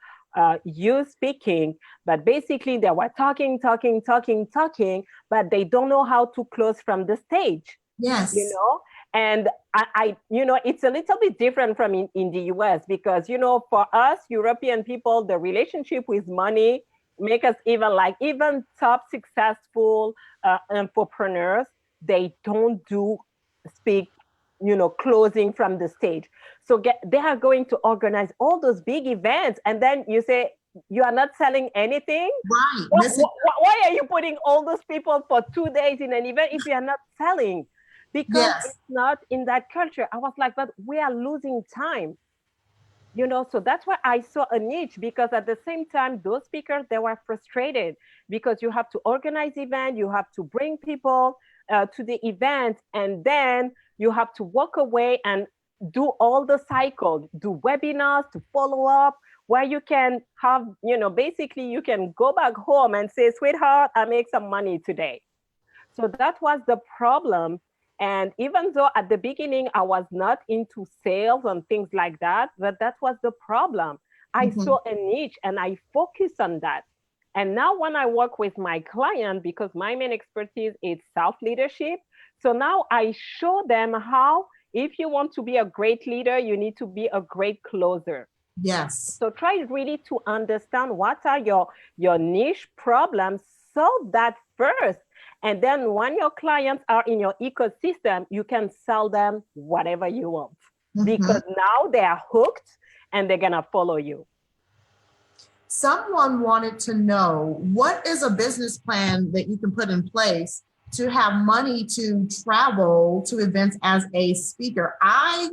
Speaker 3: use speaking, but basically they were talking, but they don't know how to close from the stage.
Speaker 2: Yes.
Speaker 3: You know, and I you know, it's a little bit different from in the US, because, you know, for us European people, the relationship with money make us even top successful entrepreneurs, they don't speak, you know, closing from the stage. So they are going to organize all those big events, and then you say, you are not selling anything.
Speaker 2: Right.
Speaker 3: Why are you putting all those people for 2 days in an event if you are not selling? Because it's not in that culture. I was like, but we are losing time. You know, so that's why I saw a niche, because at the same time, those speakers, they were frustrated, because you have to organize event, you have to bring people to the event, and then you have to walk away and do all the cycle, do webinars to follow up, where you can have, you know, basically you can go back home and say, sweetheart, I make some money today. So that was the problem. And even though at the beginning I was not into sales and things like that, but that was the problem. I saw a niche and I focused on that. And now when I work with my client, because my main expertise is self-leadership, so now I show them how, if you want to be a great leader, you need to be a great closer.
Speaker 2: Yes.
Speaker 3: So try really to understand what are your niche problems, so that first, and then when your clients are in your ecosystem, you can sell them whatever you want, because now they are hooked and they're gonna follow you.
Speaker 2: Someone wanted to know, what is a business plan that you can put in place to have money to travel to events as a speaker? I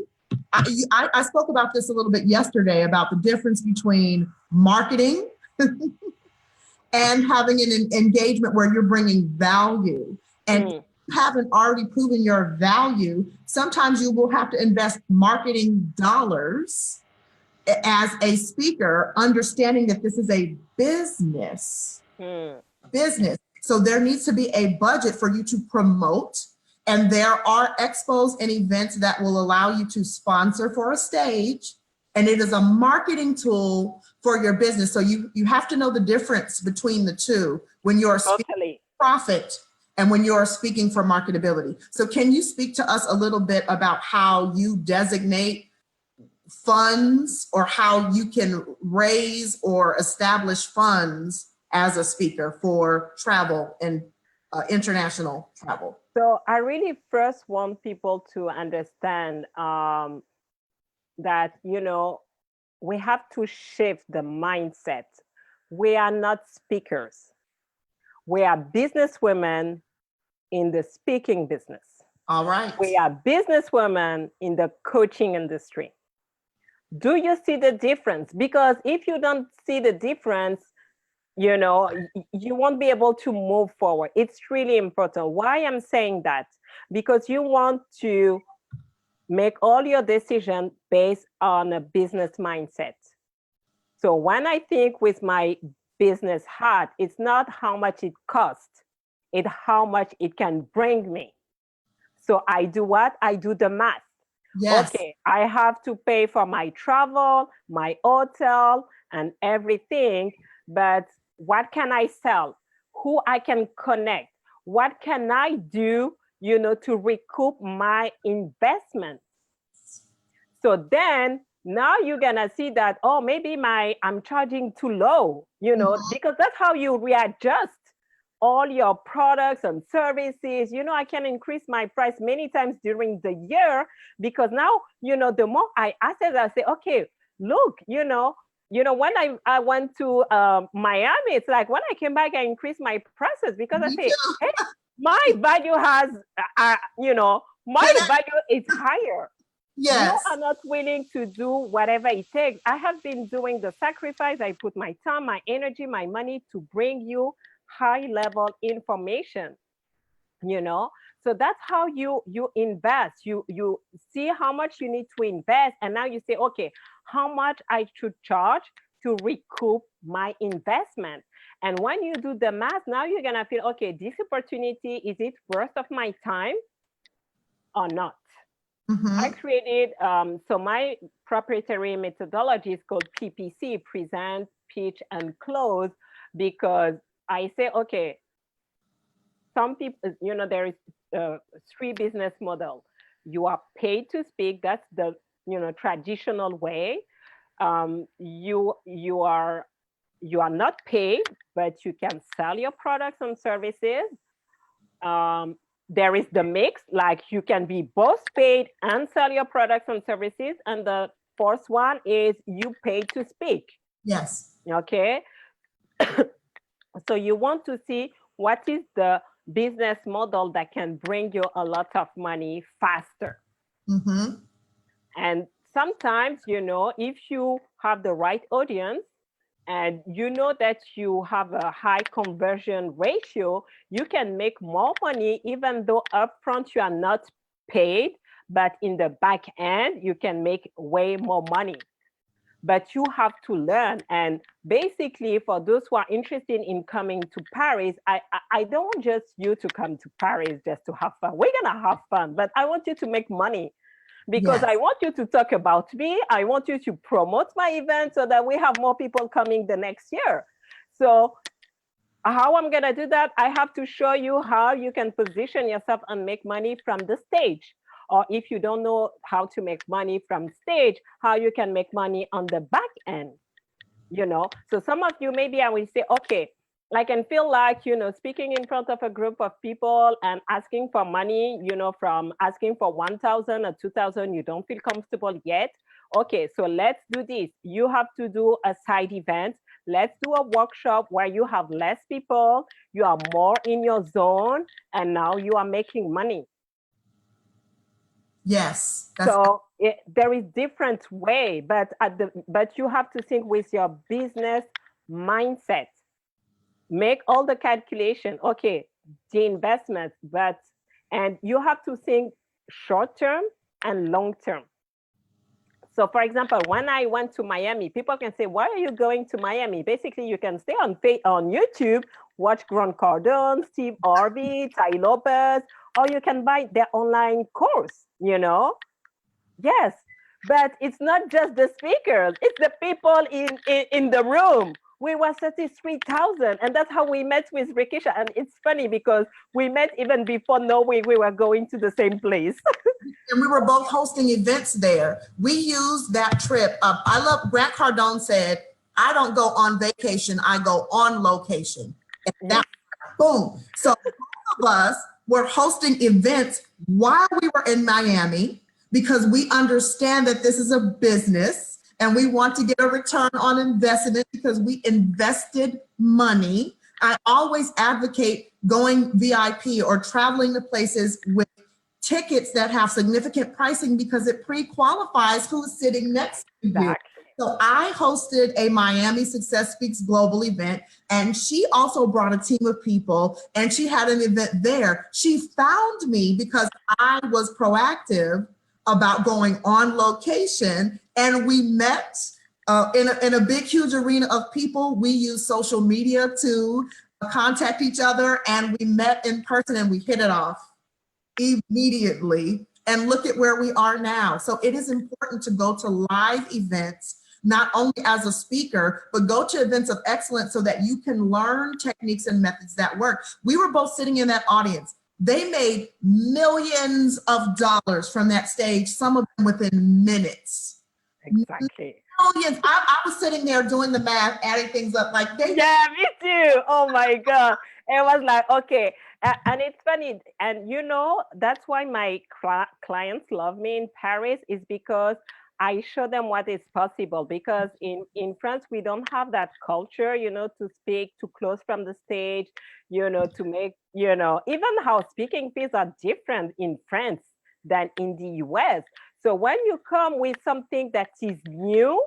Speaker 2: spoke about this a little bit yesterday, about the difference between marketing and having an engagement where you're bringing value. And if you haven't already proven your value, sometimes you will have to invest marketing dollars as a speaker, understanding that this is a business. So there needs to be a budget for you to promote. And there are expos and events that will allow you to sponsor for a stage. And it is a marketing tool for your business. So you have to know the difference between the two when you're speaking for profit and when you're speaking for marketability. So can you speak to us a little bit about how you designate funds, or how you can raise or establish funds as a speaker for travel and international travel?
Speaker 3: So I really first want people to understand that, you know, we have to shift the mindset. We are not speakers. We are businesswomen in the speaking business.
Speaker 2: All right.
Speaker 3: We are businesswomen in the coaching industry. Do you see the difference? Because if you don't see the difference, you know, you won't be able to move forward. It's really important. Why I'm saying that? Because you want to make all your decisions based on a business mindset. So when I think with my business heart, it's not how much it costs, it's how much it can bring me. So I do what? I do the math.
Speaker 2: Yes.
Speaker 3: Okay, I have to pay for my travel, my hotel, and everything, but what can I sell? Who I can connect? What can I do to recoup my investment. So then now you're gonna see that, oh, maybe I'm charging too low, because that's how you readjust all your products and services. I can increase my price many times during the year, because now, the more I assess, I say, okay, look, when I went to Miami, it's like when I came back, I increased my prices, because I say, hey, my value has, my value is higher.
Speaker 2: Yes.
Speaker 3: You are not willing to do whatever it takes. I have been doing the sacrifice. I put my time, my energy, my money to bring you high level information, So that's how you invest. You see how much you need to invest. And now you say, okay, how much I should charge to recoup my investment. And when you do the math, now you're going to feel, okay, this opportunity, is it worth of my time or not? I created, so my proprietary methodology is called PPC, present, pitch, and close, because I say, okay, some people, there is 3 business model. You are paid to speak. That's the, traditional way. You are not paid, but you can sell your products and services. There is the mix, like you can be both paid and sell your products and services. And the fourth one is you pay to speak.
Speaker 2: Yes.
Speaker 3: Okay. So you want to see what is the business model that can bring you a lot of money faster. And sometimes, if you have the right audience, and that you have a high conversion ratio, you can make more money, even though upfront you are not paid, but in the back end, you can make way more money. But you have to learn. And basically, for those who are interested in coming to Paris, I don't want just you to come to Paris just to have fun. We're gonna have fun, but I want you to make money. Because I want you to talk about me. I want you to promote my event so that we have more people coming the next year. So how I'm gonna do that, I have to show you how you can position yourself and make money from the stage. Or if you don't know how to make money from stage, how you can make money on the back end, So some of you, maybe I will say, okay, I can feel like, speaking in front of a group of people and asking for money, from asking for 1,000 or 2,000, you don't feel comfortable yet. Okay, so let's do this. You have to do a side event. Let's do a workshop where you have less people, you are more in your zone, and now you are making money.
Speaker 2: Yes.
Speaker 3: So there is different way, but you have to think with your business mindset. Make all the calculation. Okay, the investment, and you have to think short term and long term. So for example, when I went to Miami, people can say, why are you going to Miami? Basically, you can stay on YouTube, watch Grant Cardone, Steve Harvey, Tai Lopez, or you can buy their online course, Yes, but it's not just the speakers, it's the people in the room. We were 33,000, and that's how we met with Rikisha. And it's funny because we met even before knowing we were going to the same place.
Speaker 2: And we were both hosting events there. We used that trip. I love, Grant Cardone said, I don't go on vacation, I go on location. And that, boom. So both of us were hosting events while we were in Miami, because we understand that this is a business and we want to get a return on investment because we invested money. I always advocate going VIP or traveling to places with tickets that have significant pricing, because it pre-qualifies who's sitting next to you. So I hosted a Miami Success Speaks Global event, and she also brought a team of people, and she had an event there. She found me because I was proactive about going on location, and we met in a big, huge arena of people. We used social media to contact each other, and we met in person, and we hit it off immediately. And look at where we are now. So it is important to go to live events, not only as a speaker, but go to events of excellence so that you can learn techniques and methods that work. We were both sitting in that audience. They made millions of dollars from that stage, some of them within minutes.
Speaker 3: Exactly.
Speaker 2: Millions. I was sitting there doing the math, adding things up like they.
Speaker 3: Yeah, me too. Oh my God. It was like, okay. And it's funny. And you know, that's why my clients love me in Paris, is because I show them what is possible. Because in France, we don't have that culture, you know, to speak, to close from the stage, you know, to make, you know, even how speaking fees are different in France than in the US. So when you come with something that is new,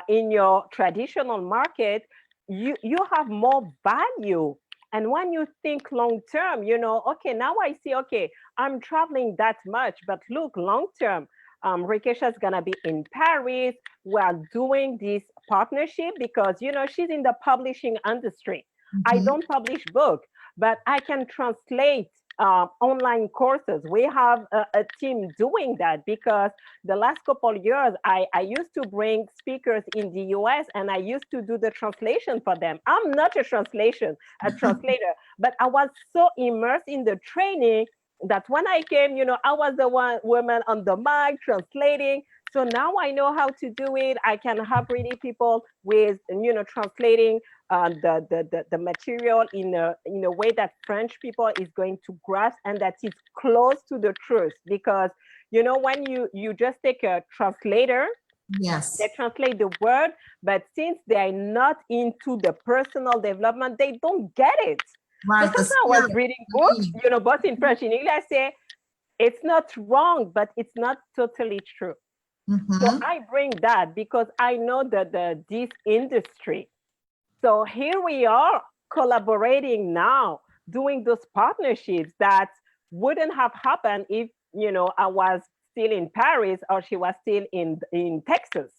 Speaker 3: in your traditional market, you have more value. And when you think long term, you know, okay, now I see, okay, I'm traveling that much, but look, long term, Rikesha is gonna be in Paris. We're doing this partnership because, you know, she's in the publishing industry. I don't publish book, but I can translate online courses. We have a team doing that because the last couple of years, I used to bring speakers in the US and I used to do the translation for them. I'm not a translator, but I was so immersed in the training that when I came, you know, I was the one woman on the mic translating. So now I know how to do it. I can help really people with, you know, translating the material in a way that French people is going to grasp and that is close to the truth. Because, you know, when you just take a translator,
Speaker 2: Yes,
Speaker 3: they translate the word, but since they are not into the personal development, they don't get it.
Speaker 2: right.
Speaker 3: So sometimes I was reading books, you know, both in French and English, I say, it's not wrong, but it's not totally true. So I bring that because I know that this industry. So here we are collaborating now, doing those partnerships that wouldn't have happened if, you know, I was still in Paris or she was still in Texas.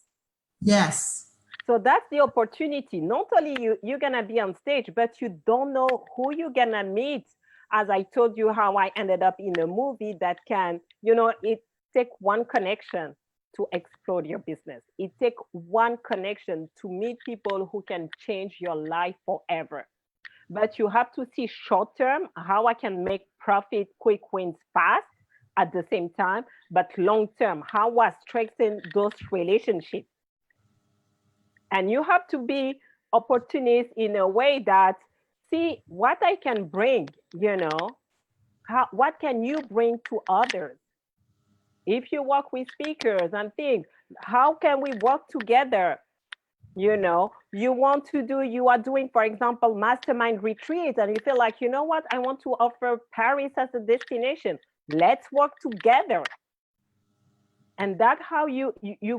Speaker 2: Yes.
Speaker 3: So that's the opportunity. Not only you're gonna be on stage, but you don't know who you're gonna meet. As I told you how I ended up in a movie that can, you know, it take one connection to explode your business. It takes one connection to meet people who can change your life forever. But you have to see short term how I can make profit, quick wins fast at the same time, but long term, how I strengthen those relationships. And you have to be opportunist in a way that see what I can bring, you know, what can you bring to others? If you work with speakers and things, how can we work together? You know, you are doing, for example, mastermind retreats, and you feel like, you know what, I want to offer Paris as a destination. Let's work together. And that's how you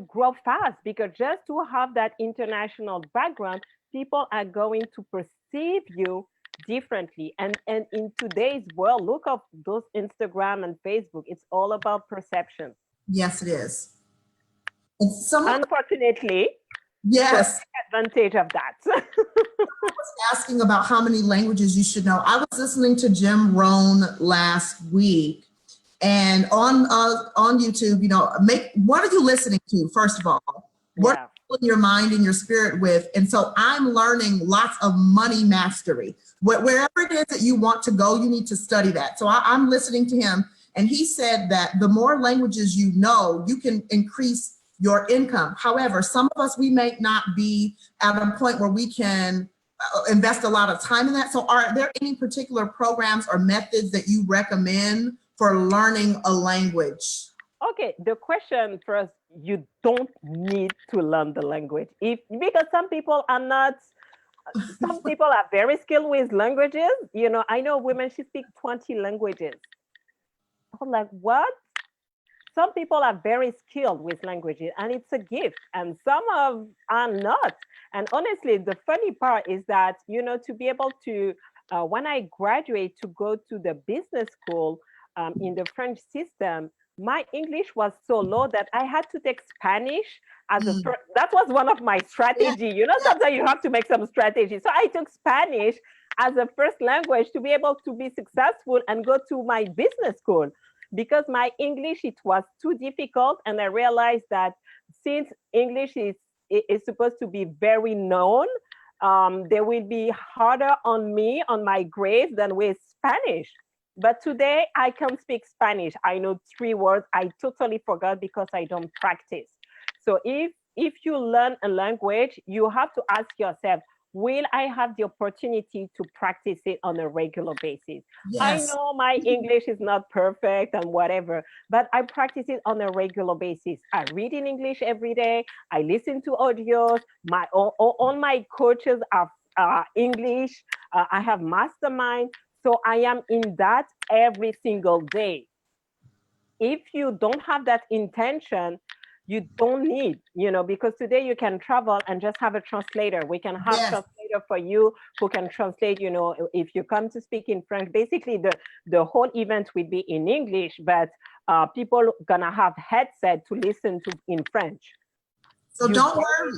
Speaker 3: grow fast, because just to have that international background, people are going to perceive you differently. And in today's world, look up those Instagram and Facebook. It's all about perception.
Speaker 2: Yes, it is. And someone,
Speaker 3: unfortunately,
Speaker 2: yes,
Speaker 3: take advantage of that.
Speaker 2: asking about how many languages you should know. I was listening to Jim Rohn last week, and on YouTube, you know, what are you listening to, first of all? What are you filling your mind and your spirit with? And so I'm learning lots of money mastery. Wherever it is that you want to go, you need to study that. So I'm listening to him, and he said that the more languages you know, you can increase your income. However, some of us, we may not be at a point where we can invest a lot of time in that. So are there any particular programs or methods that you recommend for learning a language?
Speaker 3: Okay, the question first, you don't need to learn the language. Because some people are very skilled with languages. You know, I know women, she speaks 20 languages. I'm like, what? Some people are very skilled with languages, and it's a gift, and some are not. And honestly, the funny part is that, you know, to be able to, when I graduate, to go to the business school in the French system, my English was so low that I had to take Spanish as a first. That was one of my strategy. You know, sometimes you have to make some strategy. So I took Spanish as a first language to be able to be successful and go to my business school. Because my English, it was too difficult. And I realized that since English is supposed to be very known, they will be harder on me, on my grades, than with Spanish. But today I can speak Spanish. I know 3 words. I totally forgot because I don't practice. So if you learn a language, you have to ask yourself, will I have the opportunity to practice it on a regular basis? I
Speaker 2: Yes.
Speaker 3: know my English is not perfect and whatever, but I practice it on a regular basis. I read in English every day. I listen to audios. All my coaches are English. I have mastermind. So I am in that every single day. If you don't have that intention, you don't need, because today you can travel and just have a translator. We can have
Speaker 2: Yes.
Speaker 3: translator for you who can translate, if you come to speak in French, basically the whole event will be in English, but people gonna have headset to listen to in French.
Speaker 2: So don't worry.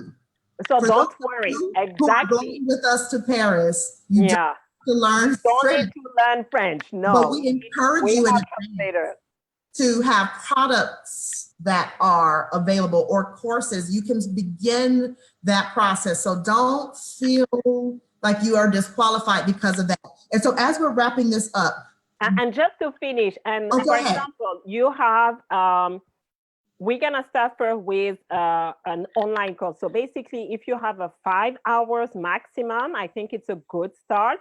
Speaker 3: So
Speaker 2: For
Speaker 3: don't
Speaker 2: those of
Speaker 3: worry.
Speaker 2: you who are
Speaker 3: Exactly.
Speaker 2: going with us to Paris, you don't
Speaker 3: Yeah.
Speaker 2: have to learn
Speaker 3: You don't
Speaker 2: French,
Speaker 3: need to learn French.
Speaker 2: but
Speaker 3: No.
Speaker 2: we encourage
Speaker 3: We
Speaker 2: you in
Speaker 3: have
Speaker 2: advance
Speaker 3: translators.
Speaker 2: to have products that are available or courses. You can begin that process. So don't feel like you are disqualified because of that. And so as we're wrapping this up,
Speaker 3: And just to finish, and
Speaker 2: Oh, go
Speaker 3: for
Speaker 2: ahead.
Speaker 3: example, you have, we're gonna start first with an online course. So basically, if you have a 5 hours maximum, I think it's a good start.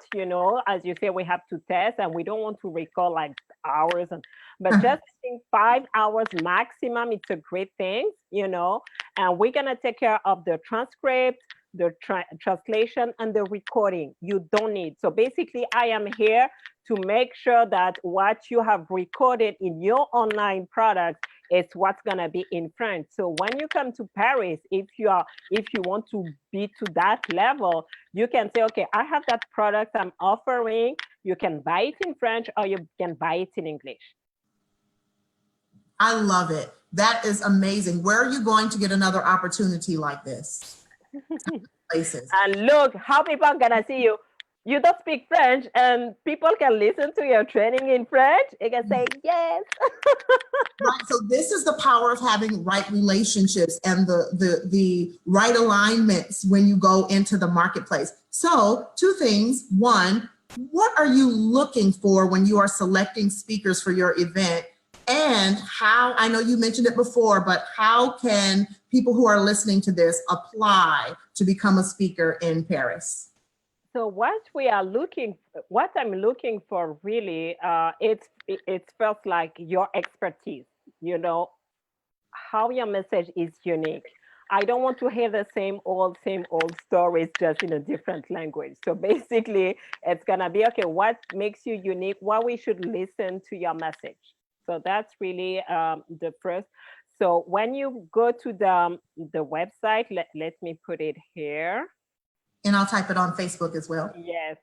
Speaker 3: As you say, we have to test, and we don't want to record like hours, but just I think 5 hours maximum, it's a great thing. And we're gonna take care of the transcript, the translation, and the recording. You don't need. So basically, I am here to make sure that what you have recorded in your online product is what's gonna be in French. So when you come to Paris, if you want to be to that level, you can say, okay, I have that product I'm offering. You can buy it in French or you can buy it in English.
Speaker 2: I love it. That is amazing. Where are you going to get another opportunity like this? Places.
Speaker 3: And look how people are gonna see you. You don't speak French and people can listen to your training in French. You can say, yes.
Speaker 2: Right. So this is the power of having right relationships and the right alignments when you go into the marketplace. So 2 things. 1, what are you looking for when you are selecting speakers for your event? And how, I know you mentioned it before, but how can people who are listening to this apply to become a speaker in Paris?
Speaker 3: So what I'm looking for really, it's first like your expertise, how your message is unique. I don't want to hear the same old stories just in a different language. So basically it's gonna be, okay, what makes you unique? Why we should listen to your message. So that's really the first. So when you go to the website, let me put it here.
Speaker 2: And I'll type it on Facebook as well.
Speaker 3: Yes,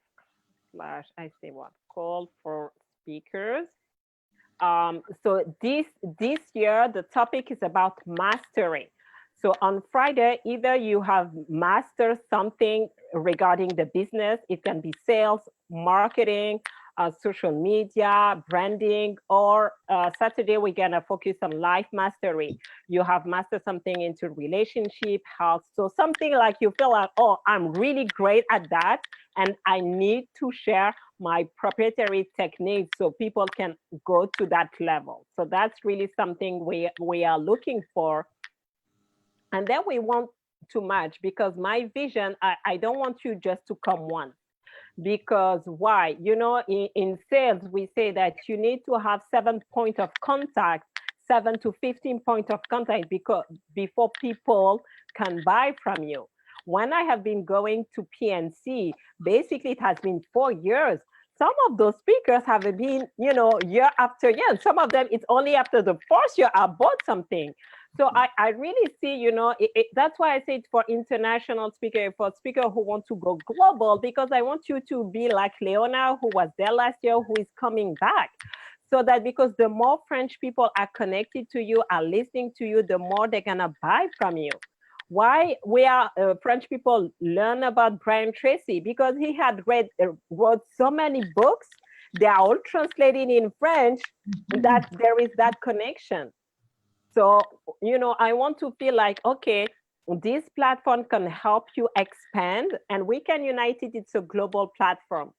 Speaker 3: I say what, call for speakers. So this year, the topic is about mastery. So on Friday, either you have mastered something regarding the business, it can be sales, marketing, social media, branding, or Saturday, we're gonna focus on life mastery. You have mastered something into relationship, health. So something like you feel like, oh, I'm really great at that. And I need to share my proprietary techniques so people can go to that level. So that's really something we are looking for. And then we want to match, because my vision, I don't want you just to come once. Because why? In sales, we say that you need to have 7 points of contact, 7 to 15 points of contact before people can buy from you. When I have been going to PNC, basically it has been 4 years. Some of those speakers have been, year after year. And some of them, it's only after the 4th year I bought something. So I really see, that's why I say it for international speaker, for speaker who want to go global, because I want you to be like Leona, who was there last year, who is coming back. So that, because the more French people are connected to you, are listening to you, the more they're gonna buy from you. Why we are French people learn about Brian Tracy? Because he had wrote so many books. They are all translated in French, that there is that connection. So, I want to feel like, okay, this platform can help you expand, and we can unite it. It's a global platform.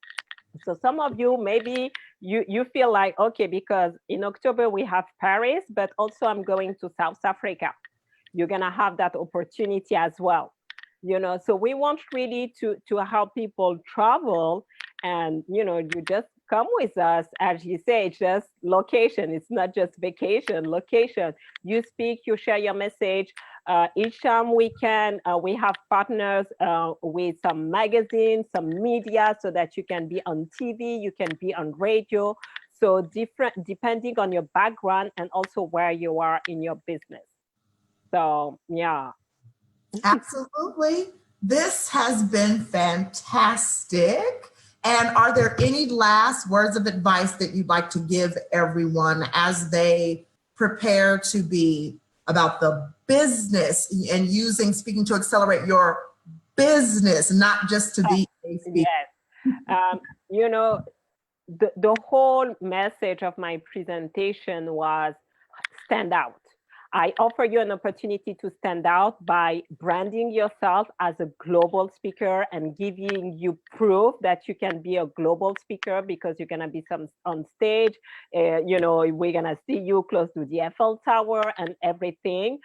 Speaker 3: So some of you, maybe you feel like, okay, because in October we have Paris, but also I'm going to South Africa. You're gonna have that opportunity as well. So we want really to help people travel, and you just come with us. As you say, it's just location. It's not just vacation, location. You speak, you share your message. Each time we can, we have partners with some magazines, some media, so that you can be on TV, you can be on radio. So different, depending on your background and also where you are in your business. So yeah.
Speaker 2: Absolutely. This has been fantastic. And are there any last words of advice that you'd like to give everyone as they prepare to be about the business and speaking to accelerate your business, not just to be a speaker?
Speaker 3: Yes. The whole message of my presentation was stand out. I offer you an opportunity to stand out by branding yourself as a global speaker and giving you proof that you can be a global speaker, because you're going to be on stage. We're going to see you close to the Eiffel Tower and everything.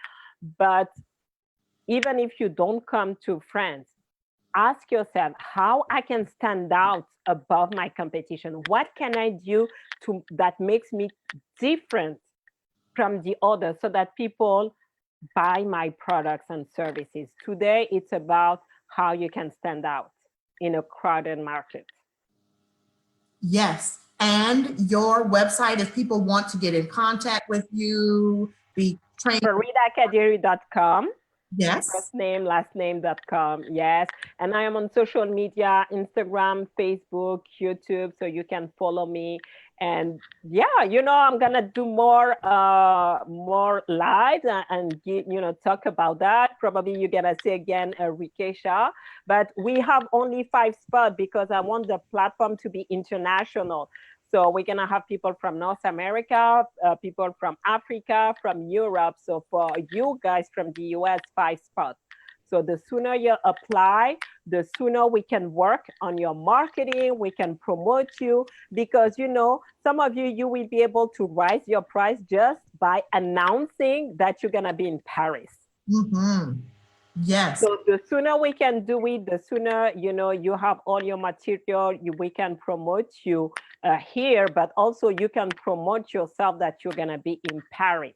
Speaker 3: But even if you don't come to France, ask yourself how I can stand out above my competition. What can I do that makes me different from the others, so that people buy my products and services? Today, it's about how you can stand out in a crowded market.
Speaker 2: Yes. And your website, if people want to get in contact with you, be trained.
Speaker 3: FaridaKadiri.com.
Speaker 2: Yes.
Speaker 3: First name, last name.com. Yes. And I am on social media, Instagram, Facebook, YouTube, so you can follow me. And yeah, I'm gonna do more lives and talk about that. Probably you're gonna see again Rikesha, but we have only 5 spots because I want the platform to be international. So we're gonna have people from North America, people from Africa, from Europe. So for you guys from the US, 5 spots. So the sooner you apply, the sooner we can work on your marketing, we can promote you, because some of you will be able to raise your price just by announcing that you're gonna be in Paris.
Speaker 2: Mm-hmm. Yes.
Speaker 3: So the sooner we can do it, the sooner you have all your material, we can promote you here, but also you can promote yourself that you're gonna be in Paris.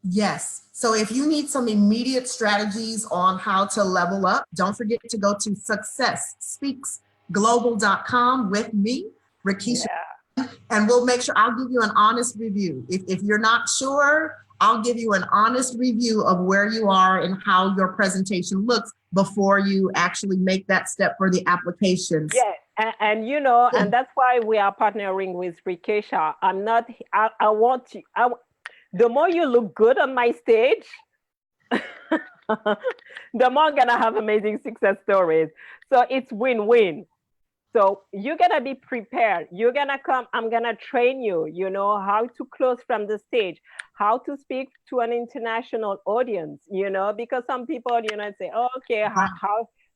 Speaker 2: Yes. So if you need some immediate strategies on how to level up, don't forget to go to successspeaksglobal.com with me, Rikesha, and we'll make sure I'll give you an honest review. If you're not sure, I'll give you an honest review of where you are and how your presentation looks before you actually make that step for the applications.
Speaker 3: Yes. And and that's why we are partnering with Rikesha. The more you look good on my stage, the more I'm gonna have amazing success stories. So it's win-win. So you're gonna be prepared. You're gonna come, I'm gonna train you, how to close from the stage, how to speak to an international audience, because some people, say, oh, okay,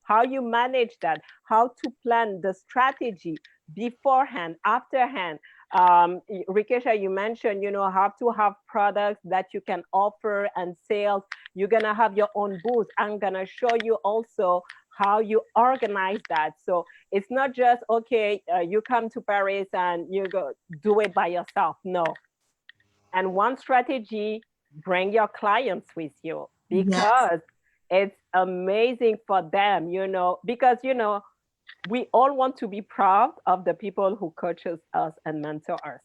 Speaker 3: how you manage that, how to plan the strategy beforehand, afterhand. Rikesha, you mentioned, how to have products that you can offer and sales. You're gonna have your own booth. I'm gonna show you also how you organize that. So it's not just, okay, you come to Paris and you go do it by yourself. No. And one strategy, bring your clients with you, because it's amazing for them, because, we all want to be proud of the people who coaches us and mentor us.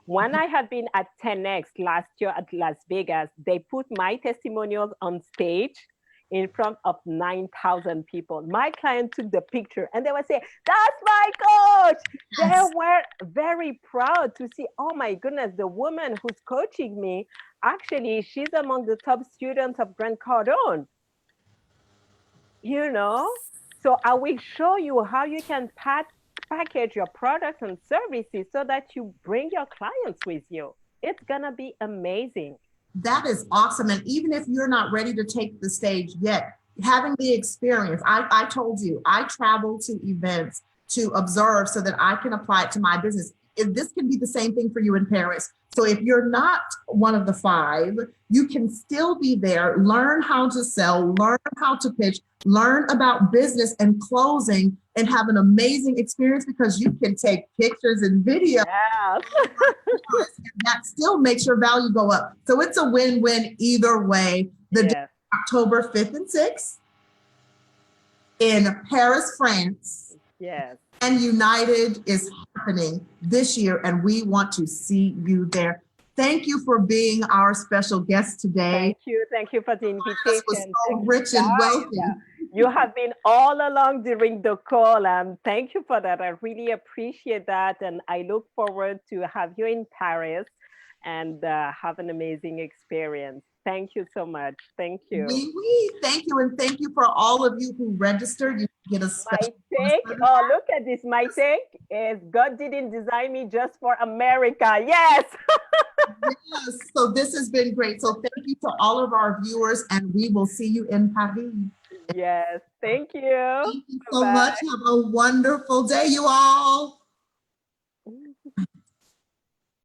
Speaker 3: When I had been at 10X last year at Las Vegas, they put my testimonials on stage in front of 9,000 people. My client took the picture and they would say, that's my coach. They were very proud to see, oh my goodness, the woman who's coaching me, actually, she's among the top students of Grant Cardone. So I will show you how you can package your products and services so that you bring your clients with you. It's gonna be amazing.
Speaker 2: That is awesome. And even if you're not ready to take the stage yet, having the experience, I told you, I travel to events to observe so that I can apply it to my business. This can be the same thing for you in Paris. So if you're not one of the 5, you can still be there, learn how to sell, learn how to pitch, learn about business and closing, and have an amazing experience because you can take pictures and video.
Speaker 3: Yes.
Speaker 2: And that still makes your value go up. So it's a win-win either way. The
Speaker 3: Yes.
Speaker 2: October 5th and 6th in Paris, France.
Speaker 3: Yes.
Speaker 2: And United is happening this year, and we want to see you there. Thank you for being our special guest today.
Speaker 3: Thank you for the invitation.
Speaker 2: This was so
Speaker 3: Thank you,
Speaker 2: rich and
Speaker 3: guys.
Speaker 2: wealthy.
Speaker 3: Yeah. You have been all along during the call, and thank you for that. I really appreciate that, and I look forward to have you in Paris and have an amazing experience. Thank you so much. Thank you.
Speaker 2: Thank you, and thank you for all of you who registered. You get a
Speaker 3: My
Speaker 2: special
Speaker 3: take, oh, look at this. My take is God didn't design me just for America. Yes.
Speaker 2: Yes, so this has been great. So thank you to all of our viewers, and we will see you in Paris.
Speaker 3: Yes. Thank you.
Speaker 2: Thank you so
Speaker 3: Bye-bye.
Speaker 2: much. Have a wonderful day, you all.